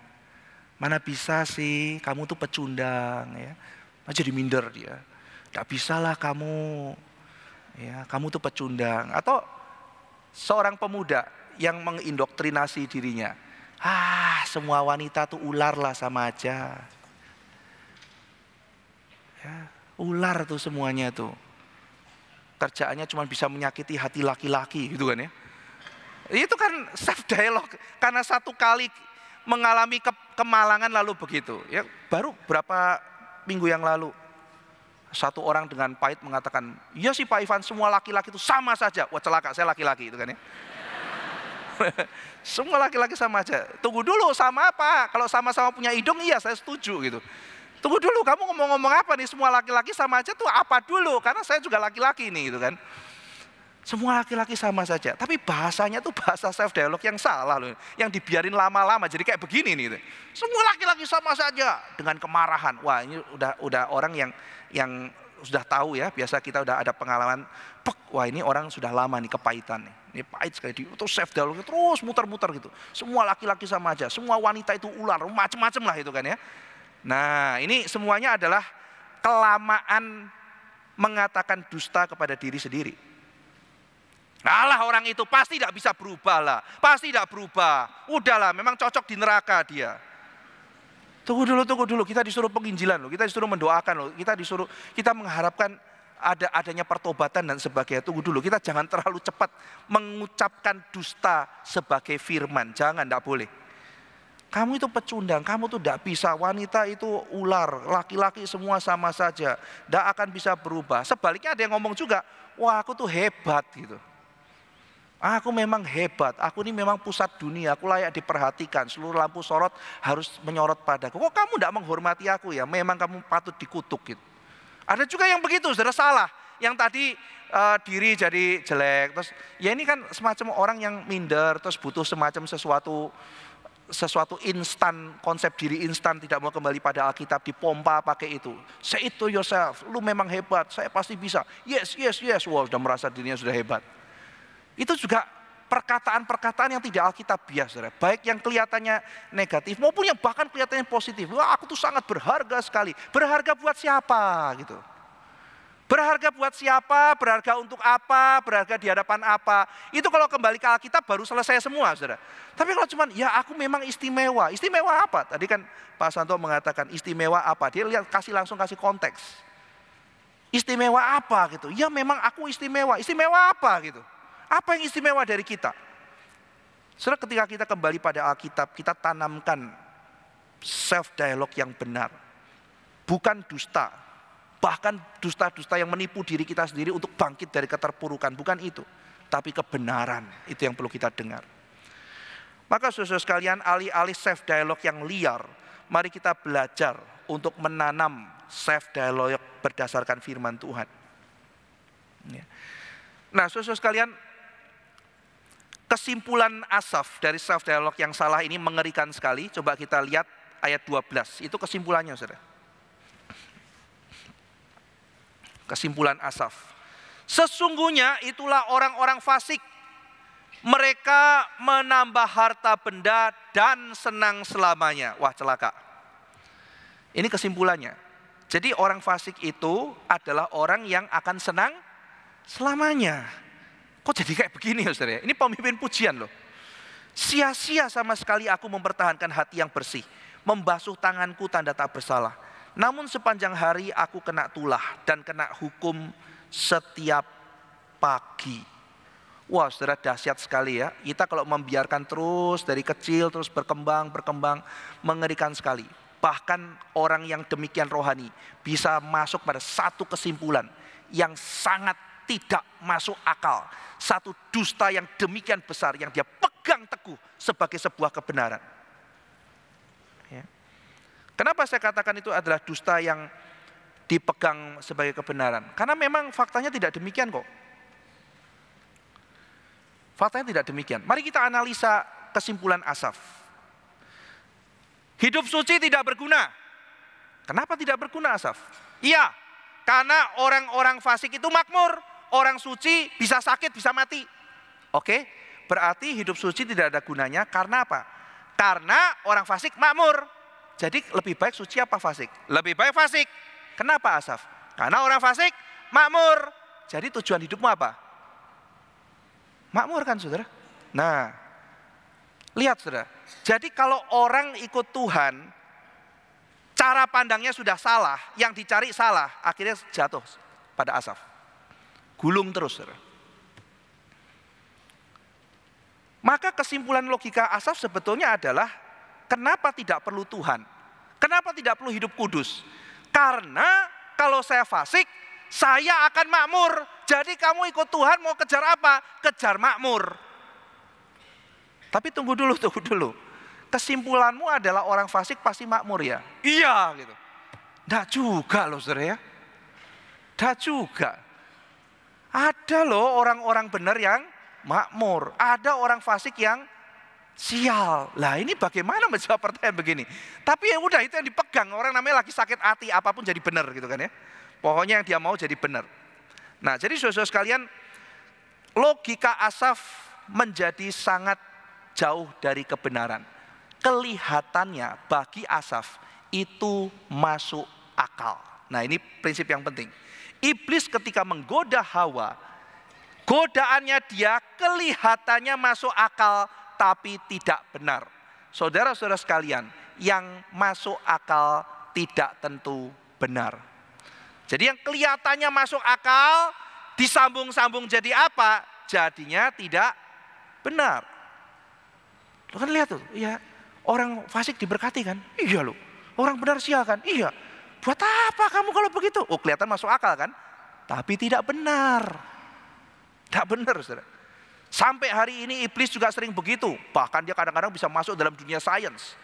Mana bisa sih kamu tuh pecundang ya. Jadi minder dia. Gak bisalah kamu. Ya, kamu tuh pecundang. Atau seorang pemuda yang mengindoktrinasi dirinya. Semua wanita tuh ular lah, sama aja. Ya, ular tuh semuanya tuh. Kerjaannya cuma bisa menyakiti hati laki-laki gitu kan ya. Itu kan self dialogue, karena satu kali mengalami kemalangan lalu begitu. Ya, baru berapa minggu yang lalu satu orang dengan pahit mengatakan, iya sih Pak Ivan, semua laki-laki itu sama saja. Wah celaka, saya laki-laki itu kan ya. Semua laki-laki sama aja. Tunggu dulu, sama apa? Kalau sama-sama punya hidung, iya saya setuju gitu. Tunggu dulu, kamu ngomong-ngomong apa nih? Semua laki-laki sama aja tuh apa dulu? Karena saya juga laki-laki nih gitu kan. Semua laki-laki sama saja. Tapi bahasanya tuh bahasa self dialogue yang salah loh. Yang dibiarin lama-lama jadi kayak begini nih gitu. Semua laki-laki sama saja dengan kemarahan. Wah, ini udah orang yang sudah tahu ya, biasa kita udah ada pengalaman. Wah, ini orang sudah lama nih kepahitan nih. Ini pahit sekali, itu self dialogue terus muter-muter gitu. Semua laki-laki sama aja, semua wanita itu ular, macem-macem lah itu kan ya. Nah, ini semuanya adalah kelamaan mengatakan dusta kepada diri sendiri. Alah, orang itu pasti tidak bisa berubah lah, pasti tidak berubah. Udahlah, memang cocok di neraka dia. Tunggu dulu, kita disuruh penginjilan loh, kita disuruh mendoakan loh, kita mengharapkan adanya pertobatan dan sebagainya. Tunggu dulu, kita jangan terlalu cepat mengucapkan dusta sebagai firman. Jangan, tidak boleh. Kamu itu pecundang, kamu tuh tidak bisa, wanita itu ular, laki-laki semua sama saja, tidak akan bisa berubah. Sebaliknya ada yang ngomong juga, wah aku tuh hebat gitu. Aku memang hebat, aku ini memang pusat dunia, aku layak diperhatikan, seluruh lampu sorot harus menyorot padaku. Kok kamu tidak menghormati aku ya, memang kamu patut dikutuk gitu. Ada juga yang begitu, saudara, salah. Yang tadi diri jadi jelek, terus ya ini kan semacam orang yang minder, terus butuh semacam sesuatu instan, konsep diri instan, tidak mau kembali pada Alkitab, dipompa pakai itu. Say it to yourself, lu memang hebat, saya pasti bisa. Yes, wah sudah merasa dirinya sudah hebat. Itu juga perkataan-perkataan yang tidak Alkitabiah, saudara. Baik yang kelihatannya negatif maupun yang bahkan kelihatannya positif. Wah, aku tuh sangat berharga sekali. Berharga buat siapa gitu? Berharga buat siapa? Berharga untuk apa? Berharga di hadapan apa? Itu kalau kembali ke Alkitab baru selesai semua, saudara. Tapi kalau cuman ya aku memang istimewa. Istimewa apa? Tadi kan Pak Santo mengatakan istimewa apa? Dia langsung kasih konteks. Istimewa apa gitu? Ya memang aku istimewa. Istimewa apa gitu? Apa yang istimewa dari kita? Saudara, ketika kita kembali pada Alkitab, kita tanamkan self dialogue yang benar. Bukan dusta. Bahkan dusta-dusta yang menipu diri kita sendiri untuk bangkit dari keterpurukan. Bukan itu. Tapi kebenaran. Itu yang perlu kita dengar. Maka saudara sekalian, alih-alih self dialogue yang liar, mari kita belajar untuk menanam self dialogue berdasarkan firman Tuhan. Nah saudara sekalian, kesimpulan Asaf dari self dialogue yang salah ini mengerikan sekali. Coba kita lihat ayat 12. Itu kesimpulannya, saudara. Kesimpulan Asaf. Sesungguhnya itulah orang-orang fasik. Mereka menambah harta benda dan senang selamanya. Wah, celaka. Ini kesimpulannya. Jadi orang fasik itu adalah orang yang akan senang selamanya. Kok jadi kayak begini ya saudara? Ini pemimpin pujian loh. Sia-sia sama sekali aku mempertahankan hati yang bersih. Membasuh tanganku tanda tak bersalah. Namun sepanjang hari aku kena tulah dan kena hukum setiap pagi. Wah saudara, dahsyat sekali ya. Kita kalau membiarkan terus dari kecil terus berkembang, mengerikan sekali. Bahkan orang yang demikian rohani bisa masuk pada satu kesimpulan yang sangat tidak masuk akal. Satu dusta yang demikian besar yang dia pegang teguh sebagai sebuah kebenaran. Ya. Kenapa saya katakan itu adalah dusta yang dipegang sebagai kebenaran? Karena memang faktanya tidak demikian kok. Faktanya tidak demikian. Mari kita analisa kesimpulan Asaf. Hidup suci tidak berguna. Kenapa tidak berguna Asaf? Iya, karena orang-orang fasik itu makmur. Orang suci bisa sakit, bisa mati. Oke, berarti hidup suci tidak ada gunanya. Karena apa? Karena orang fasik makmur. Jadi lebih baik suci apa fasik? Lebih baik fasik. Kenapa Asaf? Karena orang fasik makmur. Jadi tujuan hidupmu apa? Makmur kan saudara? Nah, Lihat saudara, jadi kalau orang ikut Tuhan, cara pandangnya sudah salah, yang dicari salah, akhirnya jatuh pada Asaf. Gulung terus saudara. Maka kesimpulan logika Asaf sebetulnya adalah, kenapa tidak perlu Tuhan? Kenapa tidak perlu hidup kudus? Karena kalau saya fasik, saya akan makmur. Jadi kamu ikut Tuhan mau kejar apa? Kejar makmur. Tapi tunggu dulu. Kesimpulanmu adalah orang fasik pasti makmur ya? Iya gitu. Nggak juga loh saudara ya. Nggak juga. Ada loh orang-orang benar yang makmur. Ada orang fasik yang sial. Lah ini bagaimana menjawab pertanyaan begini? Tapi ya udah, itu yang dipegang. Orang namanya lagi sakit hati, apapun jadi benar gitu kan ya. Pokoknya yang dia mau jadi benar. Nah jadi saudara-saudara sekalian, logika Asaf menjadi sangat jauh dari kebenaran. Kelihatannya bagi Asaf itu masuk akal. Nah ini prinsip yang penting. Iblis ketika menggoda Hawa, godaannya dia kelihatannya masuk akal tapi tidak benar. Saudara-saudara sekalian, yang masuk akal tidak tentu benar. Jadi yang kelihatannya masuk akal disambung-sambung jadi apa? Jadinya tidak benar. Lo kan lihat tuh, ya orang fasik diberkati kan? Iya loh. Orang benar sial kan? Iya. Buat apa kamu kalau begitu? Oh kelihatan masuk akal kan? Tapi tidak benar. Tidak benar saudara. Sampai hari ini iblis juga sering begitu. Bahkan dia kadang-kadang bisa masuk dalam dunia sains.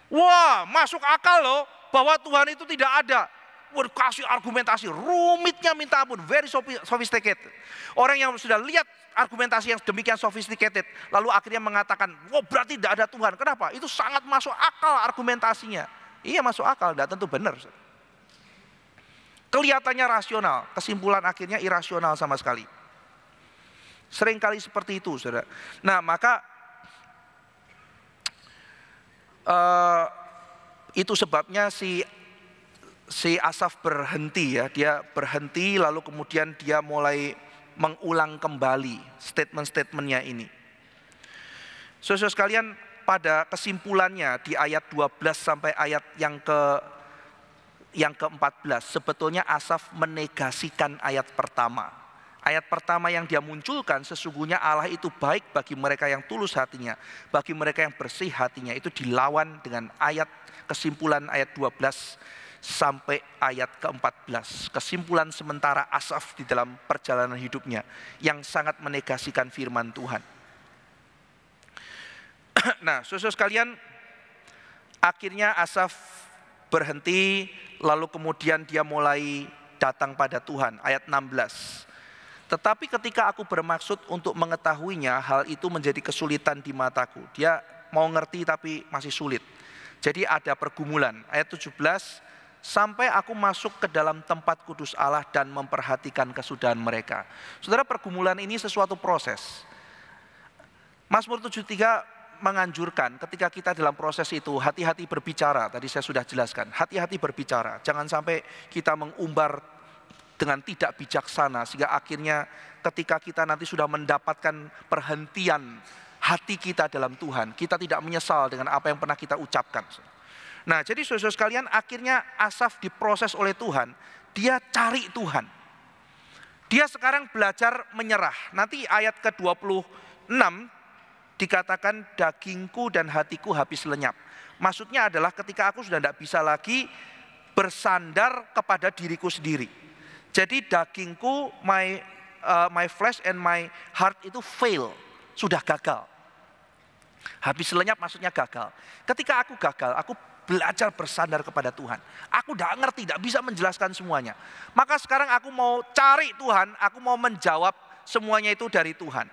Wah masuk akal loh bahwa Tuhan itu tidak ada. Wah kasih argumentasi rumitnya minta ampun. Very sophisticated. Orang yang sudah lihat argumentasi yang demikian sophisticated, lalu akhirnya mengatakan, wah berarti tidak ada Tuhan. Kenapa? Itu sangat masuk akal argumentasinya. Iya masuk akal, tidak tentu benar. Kelihatannya rasional, kesimpulan akhirnya irasional sama sekali. Seringkali seperti itu, saudara. Nah maka itu sebabnya si Asaf berhenti ya. Dia berhenti lalu kemudian dia mulai mengulang kembali statement-statementnya ini. Saudara sekalian, pada kesimpulannya di ayat 12 sampai ayat yang ke-14, sebetulnya Asaf menegasikan ayat pertama. Ayat pertama yang dia munculkan, sesungguhnya Allah itu baik bagi mereka yang tulus hatinya, bagi mereka yang bersih hatinya. Itu dilawan dengan ayat kesimpulan ayat 12 sampai ayat ke-14. Kesimpulan sementara Asaf di dalam perjalanan hidupnya yang sangat menegasikan firman Tuhan. Nah, saudara sekalian, akhirnya Asaf berhenti, lalu kemudian dia mulai datang pada Tuhan. Ayat 16. Tetapi ketika aku bermaksud untuk mengetahuinya, hal itu menjadi kesulitan di mataku. Dia mau ngerti tapi masih sulit. Jadi ada pergumulan. Ayat 17. Sampai aku masuk ke dalam tempat kudus Allah dan memperhatikan kesudahan mereka. Saudara, pergumulan ini sesuatu proses. Mazmur 73 menganjurkan ketika kita dalam proses itu hati-hati berbicara. Tadi saya sudah jelaskan, hati-hati berbicara. Jangan sampai kita mengumbar dengan tidak bijaksana sehingga akhirnya ketika kita nanti sudah mendapatkan perhentian hati kita dalam Tuhan, kita tidak menyesal dengan apa yang pernah kita ucapkan. Nah jadi saudara sekalian, akhirnya Asaf diproses oleh Tuhan. Dia cari Tuhan. Dia sekarang belajar menyerah. Nanti ayat ke-26 dikatakan dagingku dan hatiku habis lenyap. Maksudnya adalah ketika aku sudah tidak bisa lagi bersandar kepada diriku sendiri. Jadi dagingku, my flesh and my heart itu fail. Sudah gagal. Habis lenyap maksudnya gagal. Ketika aku gagal, aku belajar bersandar kepada Tuhan. Aku tidak ngerti, tidak bisa menjelaskan semuanya. Maka sekarang aku mau cari Tuhan, aku mau menjawab semuanya itu dari Tuhan.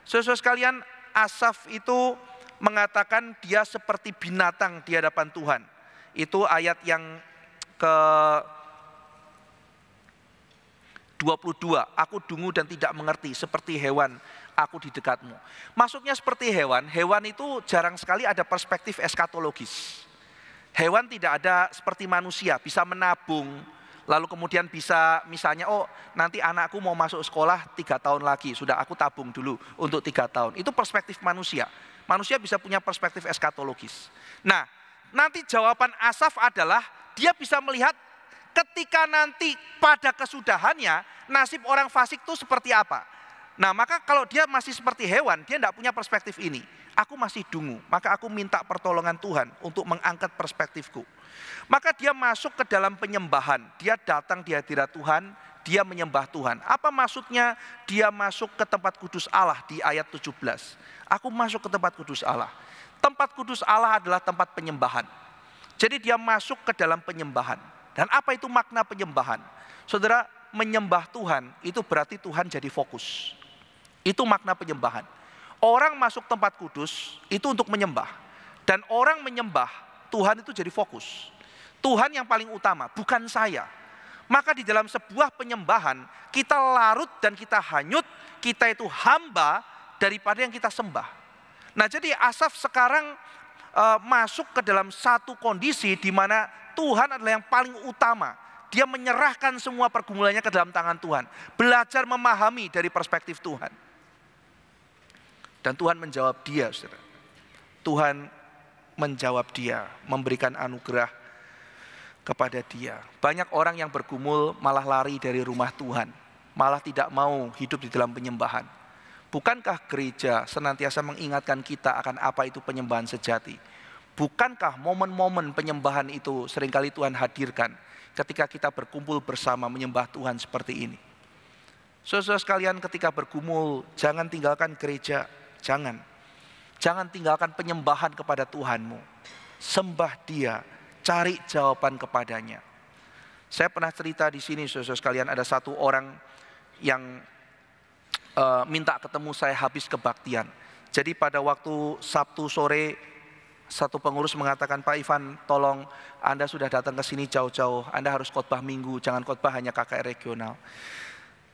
Saudara sekalian, Asaf itu mengatakan dia seperti binatang di hadapan Tuhan. Itu ayat yang ke-22. Aku dungu dan tidak mengerti, seperti hewan aku di dekatmu. Maksudnya seperti hewan. Hewan itu jarang sekali ada perspektif eskatologis. Hewan tidak ada seperti manusia, bisa menabung, lalu kemudian bisa misalnya, oh nanti anakku mau masuk sekolah 3 tahun lagi, sudah aku tabung dulu untuk 3 tahun. Itu perspektif manusia. Manusia bisa punya perspektif eskatologis. Nah, nanti jawaban Asaf adalah dia bisa melihat ketika nanti pada kesudahannya nasib orang fasik itu seperti apa. Nah, maka kalau dia masih seperti hewan, dia tidak punya perspektif ini. Aku masih dungu, maka aku minta pertolongan Tuhan untuk mengangkat perspektifku. Maka dia masuk ke dalam penyembahan. Dia datang di hadirat Tuhan, dia menyembah Tuhan. Apa maksudnya dia masuk ke tempat kudus Allah di ayat 17? Aku masuk ke tempat kudus Allah. Tempat kudus Allah adalah tempat penyembahan. Jadi dia masuk ke dalam penyembahan. Dan apa itu makna penyembahan? Saudara, menyembah Tuhan itu berarti Tuhan jadi fokus. Itu makna penyembahan. Orang masuk tempat kudus itu untuk menyembah. Dan orang menyembah, Tuhan itu jadi fokus. Tuhan yang paling utama, bukan saya. Maka di dalam sebuah penyembahan, kita larut dan kita hanyut, kita itu hamba daripada yang kita sembah. Nah, jadi Asaf sekarang masuk ke dalam satu kondisi di mana Tuhan adalah yang paling utama. Dia menyerahkan semua pergumulannya ke dalam tangan Tuhan. Belajar memahami dari perspektif Tuhan. Dan Tuhan menjawab dia, saudara. Tuhan menjawab dia, memberikan anugerah kepada dia. Banyak orang yang bergumul malah lari dari rumah Tuhan. Malah tidak mau hidup di dalam penyembahan. Bukankah gereja senantiasa mengingatkan kita akan apa itu penyembahan sejati? Bukankah momen-momen penyembahan itu seringkali Tuhan hadirkan ketika kita berkumpul bersama menyembah Tuhan seperti ini? Saudara sekalian, ketika bergumul, jangan tinggalkan gereja. Jangan tinggalkan penyembahan kepada Tuhanmu. Sembah Dia, cari jawaban kepadanya. Saya pernah cerita di sini, saudara sekalian, ada satu orang yang minta ketemu saya habis kebaktian. Jadi pada waktu Sabtu sore, satu pengurus mengatakan, Pak Ivan, tolong Anda sudah datang ke sini jauh-jauh, Anda harus khotbah minggu, jangan khotbah hanya KKR regional.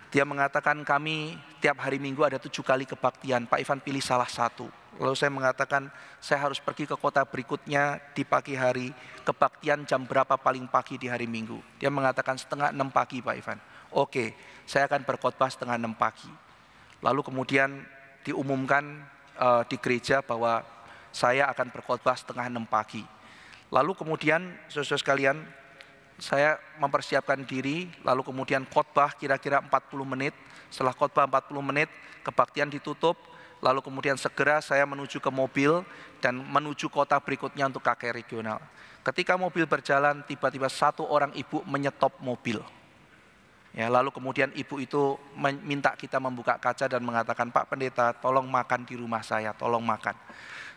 Dia mengatakan kami tiap hari Minggu ada 7 kali kebaktian, Pak Ivan pilih salah satu. Lalu saya mengatakan saya harus pergi ke kota berikutnya di pagi hari, kebaktian jam berapa paling pagi di hari Minggu. Dia mengatakan 5:30 pagi Pak Ivan. Oke, saya akan berkhotbah 5:30 pagi. Lalu kemudian diumumkan di gereja bahwa saya akan berkhotbah 5:30 pagi. Lalu kemudian saudara sekalian, saya mempersiapkan diri, lalu kemudian khotbah kira-kira 40 menit. Setelah khotbah 40 menit, kebaktian ditutup, lalu kemudian segera saya menuju ke mobil dan menuju kota berikutnya untuk KKR regional. Ketika mobil berjalan, tiba-tiba satu orang ibu menyetop mobil. Ya, lalu kemudian ibu itu minta kita membuka kaca dan mengatakan, Pak Pendeta, tolong makan di rumah saya, tolong makan.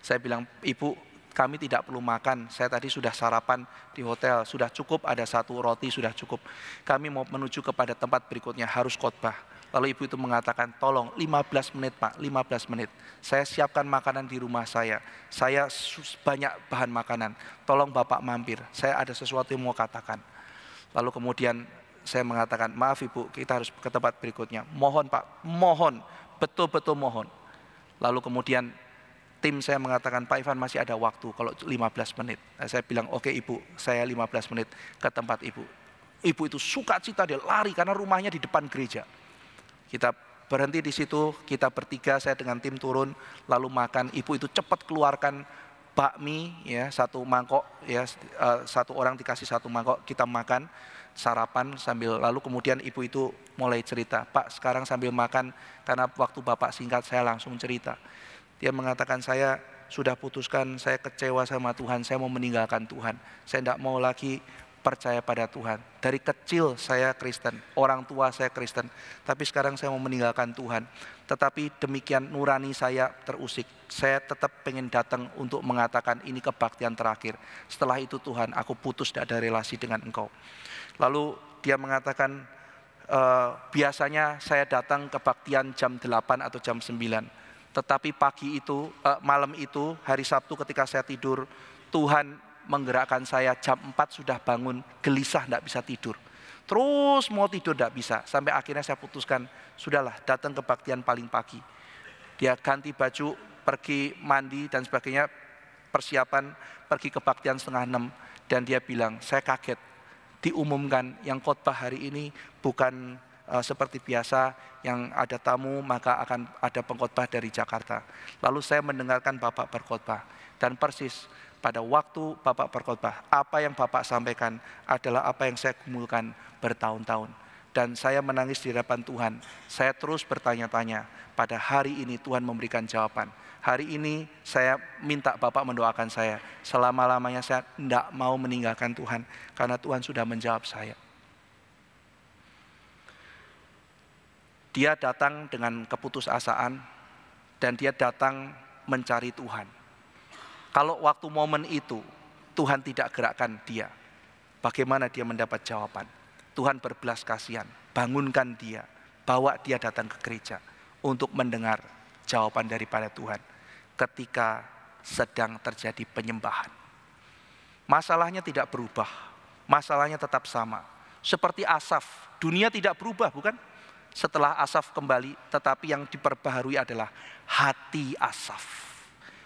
Saya bilang, Ibu, kami tidak perlu makan, saya tadi sudah sarapan di hotel, sudah cukup, ada 1 roti sudah cukup. Kami mau menuju kepada tempat berikutnya, harus khotbah. Lalu ibu itu mengatakan, tolong 15 menit Pak, 15 menit. Saya siapkan makanan di rumah saya banyak bahan makanan. Tolong Bapak mampir, saya ada sesuatu yang mau katakan. Lalu kemudian saya mengatakan, maaf Ibu, kita harus ke tempat berikutnya. Mohon Pak, mohon, betul-betul mohon. Lalu kemudian tim saya mengatakan, Pak Ivan masih ada waktu kalau 15 menit. Saya bilang, oke Ibu, saya 15 menit ke tempat Ibu. Ibu itu sukacita, dia lari karena rumahnya di depan gereja. Kita berhenti di situ, kita bertiga, saya dengan tim turun, lalu makan. Ibu itu cepat keluarkan bakmi, ya, 1 mangkok, ya, 1 orang dikasih 1 mangkok, kita makan, sarapan sambil, lalu kemudian ibu itu mulai cerita, Pak sekarang sambil makan, karena waktu Bapak singkat saya langsung cerita. Dia mengatakan, saya sudah putuskan, saya kecewa sama Tuhan, saya mau meninggalkan Tuhan. Saya tidak mau lagi percaya pada Tuhan. Dari kecil saya Kristen, orang tua saya Kristen, tapi sekarang saya mau meninggalkan Tuhan. Tetapi demikian nurani saya terusik. Saya tetap pengen datang untuk mengatakan ini kebaktian terakhir. Setelah itu Tuhan, aku putus, tidak ada relasi dengan Engkau. Lalu dia mengatakan, biasanya saya datang kebaktian jam 8 atau jam 9. Tetapi pagi itu, malam itu, hari Sabtu ketika saya tidur, Tuhan menggerakkan saya jam 4 sudah bangun, gelisah tidak bisa tidur. Terus mau tidur tidak bisa, sampai akhirnya saya putuskan, sudahlah datang kebaktian paling pagi. Dia ganti baju, pergi mandi dan sebagainya, persiapan, pergi kebaktian 5:30. Dan dia bilang, saya kaget, diumumkan yang khotbah hari ini bukan seperti biasa yang ada tamu maka akan ada pengkhotbah dari Jakarta. Lalu saya mendengarkan Bapak berkhotbah dan persis pada waktu Bapak berkhotbah, apa yang Bapak sampaikan adalah apa yang saya gumulkan bertahun-tahun. Dan saya menangis di hadapan Tuhan. Saya terus bertanya-tanya. Pada hari ini Tuhan memberikan jawaban. Hari ini saya minta Bapak mendoakan saya. Selama-lamanya saya tidak mau meninggalkan Tuhan. Karena Tuhan sudah menjawab saya. Dia datang dengan keputusasaan. Dan dia datang mencari Tuhan. Kalau waktu momen itu Tuhan tidak gerakkan dia, bagaimana dia mendapat jawaban? Tuhan berbelas kasihan, bangunkan dia, bawa dia datang ke gereja untuk mendengar jawaban daripada Tuhan ketika sedang terjadi penyembahan. Masalahnya tidak berubah, masalahnya tetap sama. Seperti Asaf, dunia tidak berubah bukan? Setelah Asaf kembali, tetapi yang diperbaharui adalah hati Asaf.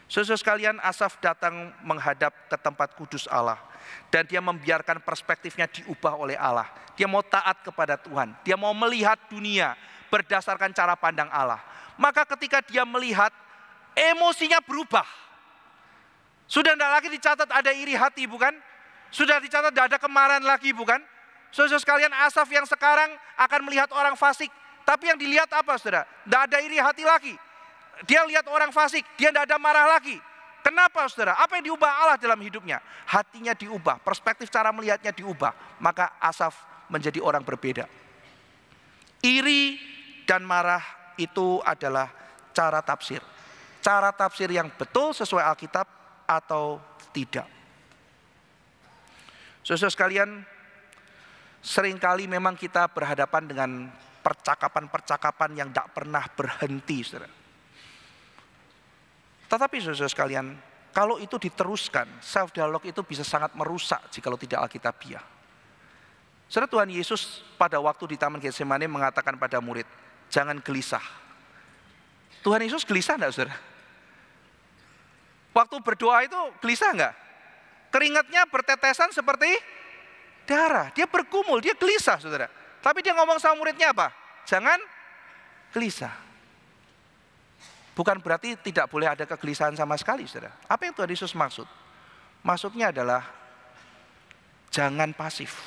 Saudara sekalian, Asaf datang menghadap ke tempat kudus Allah. Dan dia membiarkan perspektifnya diubah oleh Allah. Dia mau taat kepada Tuhan. Dia mau melihat dunia berdasarkan cara pandang Allah. Maka ketika dia melihat, emosinya berubah. Sudah tidak lagi dicatat ada iri hati bukan? Sudah dicatat tidak ada kemarahan lagi bukan? Saudara sekalian, Asaf yang sekarang akan melihat orang fasik. Tapi yang dilihat apa saudara? Tidak ada iri hati lagi. Dia lihat orang fasik, dia tidak ada marah lagi. Kenapa saudara? Apa yang diubah Allah dalam hidupnya? Hatinya diubah, perspektif cara melihatnya diubah. Maka Asaf menjadi orang berbeda. Iri dan marah itu adalah cara tafsir. Cara tafsir yang betul sesuai Alkitab atau tidak. Saudara sekalian, seringkali memang kita berhadapan dengan percakapan-percakapan yang tidak pernah berhenti saudara. Tetapi saudara sekalian, kalau itu diteruskan, self dialogue itu bisa sangat merusak jikalau tidak alkitabiah. Saudara, Tuhan Yesus pada waktu di Taman Getsemani mengatakan pada murid, jangan gelisah. Tuhan Yesus gelisah enggak saudara? Waktu berdoa itu gelisah enggak? Keringatnya bertetesan seperti darah. Dia bergumul, dia gelisah saudara. Tapi dia ngomong sama muridnya apa? Jangan gelisah. Bukan berarti tidak boleh ada kegelisahan sama sekali saudara. Apa yang Tuhan Yesus maksud? Maksudnya adalah jangan pasif.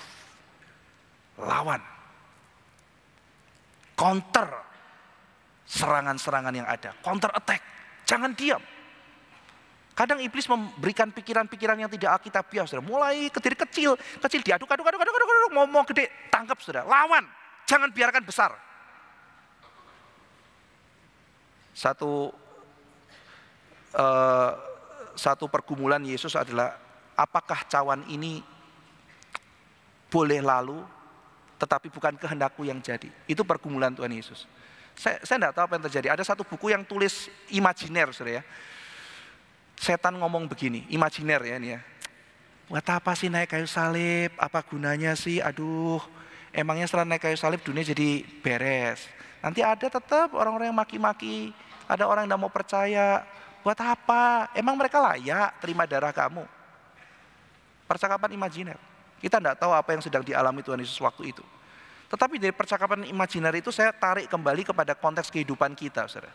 Lawan. Counter serangan-serangan yang ada. Counter attack. Jangan diam. Kadang iblis memberikan pikiran-pikiran yang tidak alkitabiah saudara. Mulai kecil diaduk-aduk, mau gede, tangkap saudara. Lawan. Jangan biarkan besar. Satu pergumulan Yesus adalah apakah cawan ini boleh lalu tetapi bukan kehendakku yang jadi. Itu pergumulan Tuhan Yesus. Saya tidak tahu apa yang terjadi. Ada satu buku yang tulis imajiner saudara ya. Setan ngomong begini, imajiner ya ini ya. Buat apa sih naik kayu salib? Apa gunanya sih? Aduh, emangnya setelah naik kayu salib dunia jadi beres. Nanti ada tetap orang-orang yang maki-maki. Ada orang yang tidak mau percaya. Buat apa? Emang mereka layak terima darah kamu? Percakapan imajiner. Kita tidak tahu apa yang sedang dialami Tuhan Yesus waktu itu. Tetapi dari percakapan imajiner itu saya tarik kembali kepada konteks kehidupan kita saudara.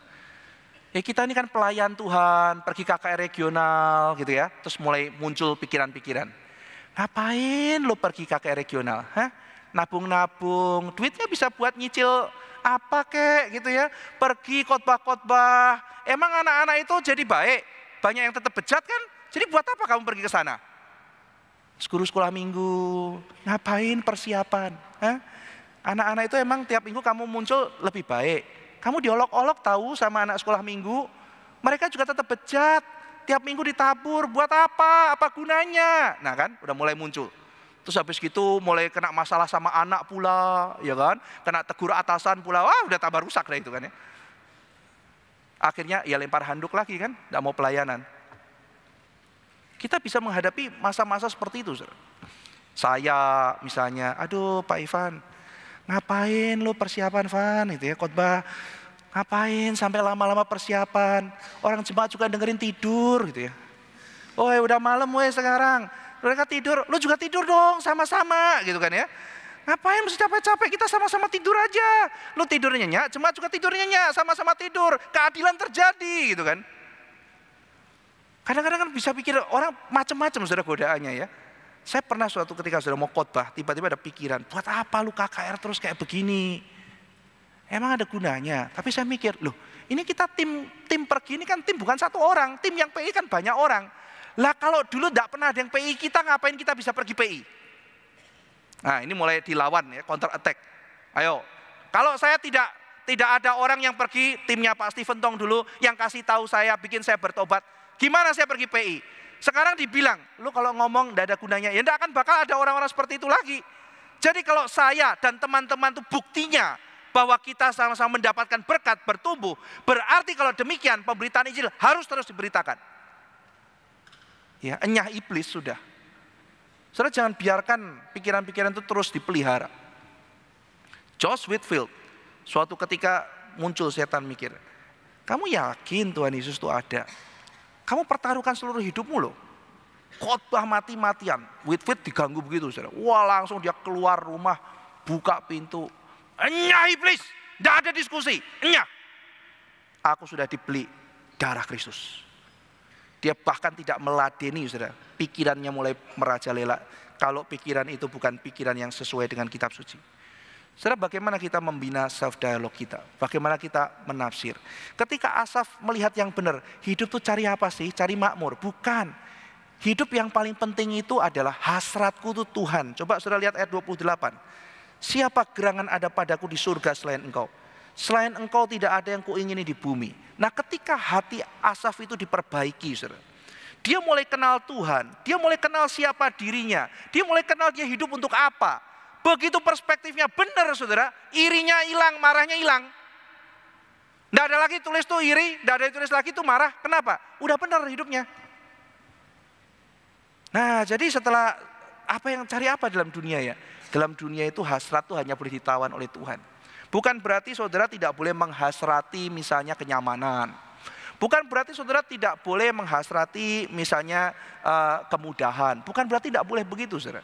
Ya kita ini kan pelayan Tuhan, pergi KKR regional gitu ya. Terus mulai muncul pikiran-pikiran. Ngapain lo pergi KKR regional? Hah? Nabung-nabung, duitnya bisa buat nyicil apa kek gitu ya. Pergi khotbah-khotbah. Emang anak-anak itu jadi baik? Banyak yang tetap bejat kan? Jadi buat apa kamu pergi ke sana? Guru sekolah minggu, ngapain persiapan? Hah? Anak-anak itu emang tiap minggu kamu muncul lebih baik. Kamu diolok-olok tahu sama anak sekolah minggu. Mereka juga tetap bejat. Tiap minggu ditabur, buat apa? Apa gunanya? Nah kan, udah mulai muncul. Terus habis gitu mulai kena masalah sama anak pula, ya kan? Kena tegur atasan pula, wah udah tambah rusak lah itu kan ya. Akhirnya ya lempar handuk lagi kan, nggak mau pelayanan. Kita bisa menghadapi masa-masa seperti itu. Saya misalnya, aduh Pak Ivan, ngapain lu persiapan Van, itu ya khotbah. Ngapain sampai lama-lama persiapan? Orang jemaat juga dengerin tidur gitu ya. Oh udah malam weh sekarang. Mereka tidur, lu juga tidur dong sama-sama gitu kan ya. Ngapain mesti capek-capek, kita sama-sama tidur aja. Lu tidur nyenyak, jemaat juga tidur nyenyak, sama-sama tidur. Keadilan terjadi gitu kan. Kadang-kadang kan bisa pikir orang macam-macam saudara godaannya ya. Saya pernah suatu ketika saudara mau khotbah, tiba-tiba ada pikiran, buat apa lu KKR terus kayak begini? Emang ada gunanya? Tapi saya mikir, loh ini kita tim pergi ini kan tim bukan satu orang, tim yang PI kan banyak orang. Lah kalau dulu tidak pernah ada yang PI kita, ngapain kita bisa pergi PI? Nah ini mulai dilawan ya, counter attack. Ayo, kalau saya tidak ada orang yang pergi, timnya Pak Stephen Tong dulu yang kasih tahu saya, bikin saya bertobat. Gimana saya pergi PI? Sekarang dibilang, lu kalau ngomong tidak ada gunanya, ya tidak akan bakal ada orang-orang seperti itu lagi. Jadi kalau saya dan teman-teman itu buktinya bahwa kita sama-sama mendapatkan berkat, bertumbuh, berarti kalau demikian pemberitaan Injil harus terus diberitakan. Ya, enyah iblis sudah. Saudara jangan biarkan pikiran-pikiran itu terus dipelihara. Josh Whitfield, suatu ketika muncul setan mikir, kamu yakin Tuhan Yesus itu ada? Kamu pertaruhkan seluruh hidupmu loh. Khotbah mati-matian. Whitfield diganggu begitu saudara. Wah langsung dia keluar rumah, buka pintu. Enyah iblis, tidak ada diskusi, enyah. Aku sudah dibeli darah Kristus. Dia bahkan tidak meladeni saudara, pikirannya mulai merajalela. Kalau pikiran itu bukan pikiran yang sesuai dengan kitab suci. Saudara bagaimana kita membina self dialog kita, bagaimana kita menafsir. Ketika Asaf melihat yang benar, hidup tuh cari apa sih? Cari makmur, bukan. Hidup yang paling penting itu adalah hasratku tuh Tuhan. Coba saudara lihat ayat 28. Siapa gerangan ada padaku di surga selain engkau? Selain engkau tidak ada yang kuingini di bumi. Nah ketika hati Asaf itu diperbaiki saudara, dia mulai kenal Tuhan, dia mulai kenal siapa dirinya, dia mulai kenal dia hidup untuk apa. Begitu perspektifnya benar saudara, irinya hilang, marahnya hilang. Tidak ada lagi tulis tuh iri, tidak ada tulis lagi tuh marah. Kenapa? Udah benar hidupnya. Nah jadi setelah cari apa dalam dunia ya? Dalam dunia itu hasrat tuh hanya boleh ditawan oleh Tuhan. Bukan berarti saudara tidak boleh menghasrati misalnya kenyamanan. Bukan berarti saudara tidak boleh menghasrati misalnya kemudahan. Bukan berarti tidak boleh begitu saudara.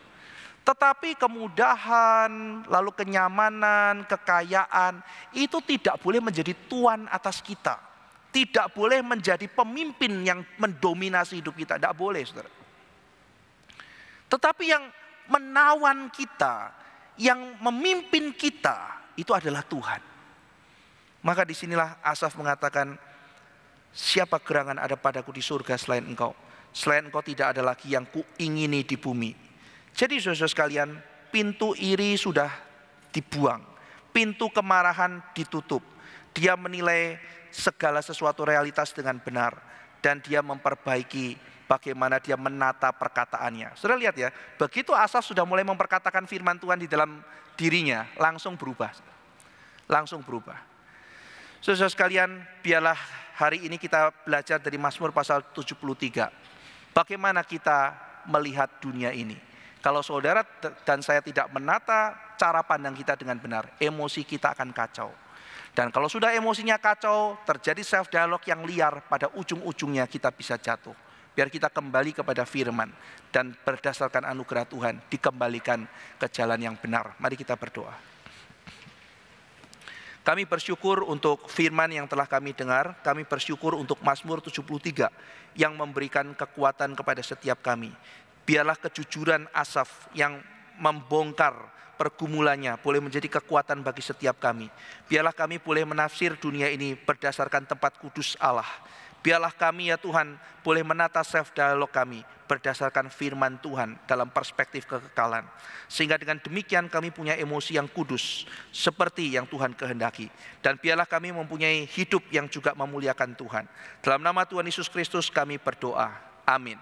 Tetapi kemudahan, lalu kenyamanan, kekayaan itu tidak boleh menjadi tuan atas kita. Tidak boleh menjadi pemimpin yang mendominasi hidup kita. Tidak boleh saudara. Tetapi yang menawan kita, yang memimpin kita, itu adalah Tuhan. Maka disinilah Asaf mengatakan, siapa gerangan ada padaku di surga selain engkau? Selain engkau tidak ada lagi yang kuingini di bumi. Jadi saudara sekalian, pintu iri sudah dibuang. Pintu kemarahan ditutup. Dia menilai segala sesuatu realitas dengan benar. Dan dia memperbaiki bagaimana dia menata perkataannya. Saudara lihat ya, begitu Asaf sudah mulai memperkatakan firman Tuhan di dalam dirinya, langsung berubah. Langsung berubah. Saudara sekalian, biarlah hari ini kita belajar dari Mazmur pasal 73. Bagaimana kita melihat dunia ini. Kalau saudara dan saya tidak menata cara pandang kita dengan benar, emosi kita akan kacau. Dan kalau sudah emosinya kacau, terjadi self dialog yang liar, pada ujung-ujungnya kita bisa jatuh. Biar kita kembali kepada firman dan berdasarkan anugerah Tuhan dikembalikan ke jalan yang benar. Mari kita berdoa. Kami bersyukur untuk firman yang telah kami dengar. Kami bersyukur untuk Mazmur 73 yang memberikan kekuatan kepada setiap kami. Biarlah kejujuran Asaf yang membongkar pergumulannya boleh menjadi kekuatan bagi setiap kami. Biarlah kami boleh menafsir dunia ini berdasarkan tempat kudus Allah. Biarlah kami ya Tuhan boleh menata self dialog kami berdasarkan firman Tuhan dalam perspektif kekekalan. Sehingga dengan demikian kami punya emosi yang kudus seperti yang Tuhan kehendaki. Dan biarlah kami mempunyai hidup yang juga memuliakan Tuhan. Dalam nama Tuhan Yesus Kristus kami berdoa. Amin.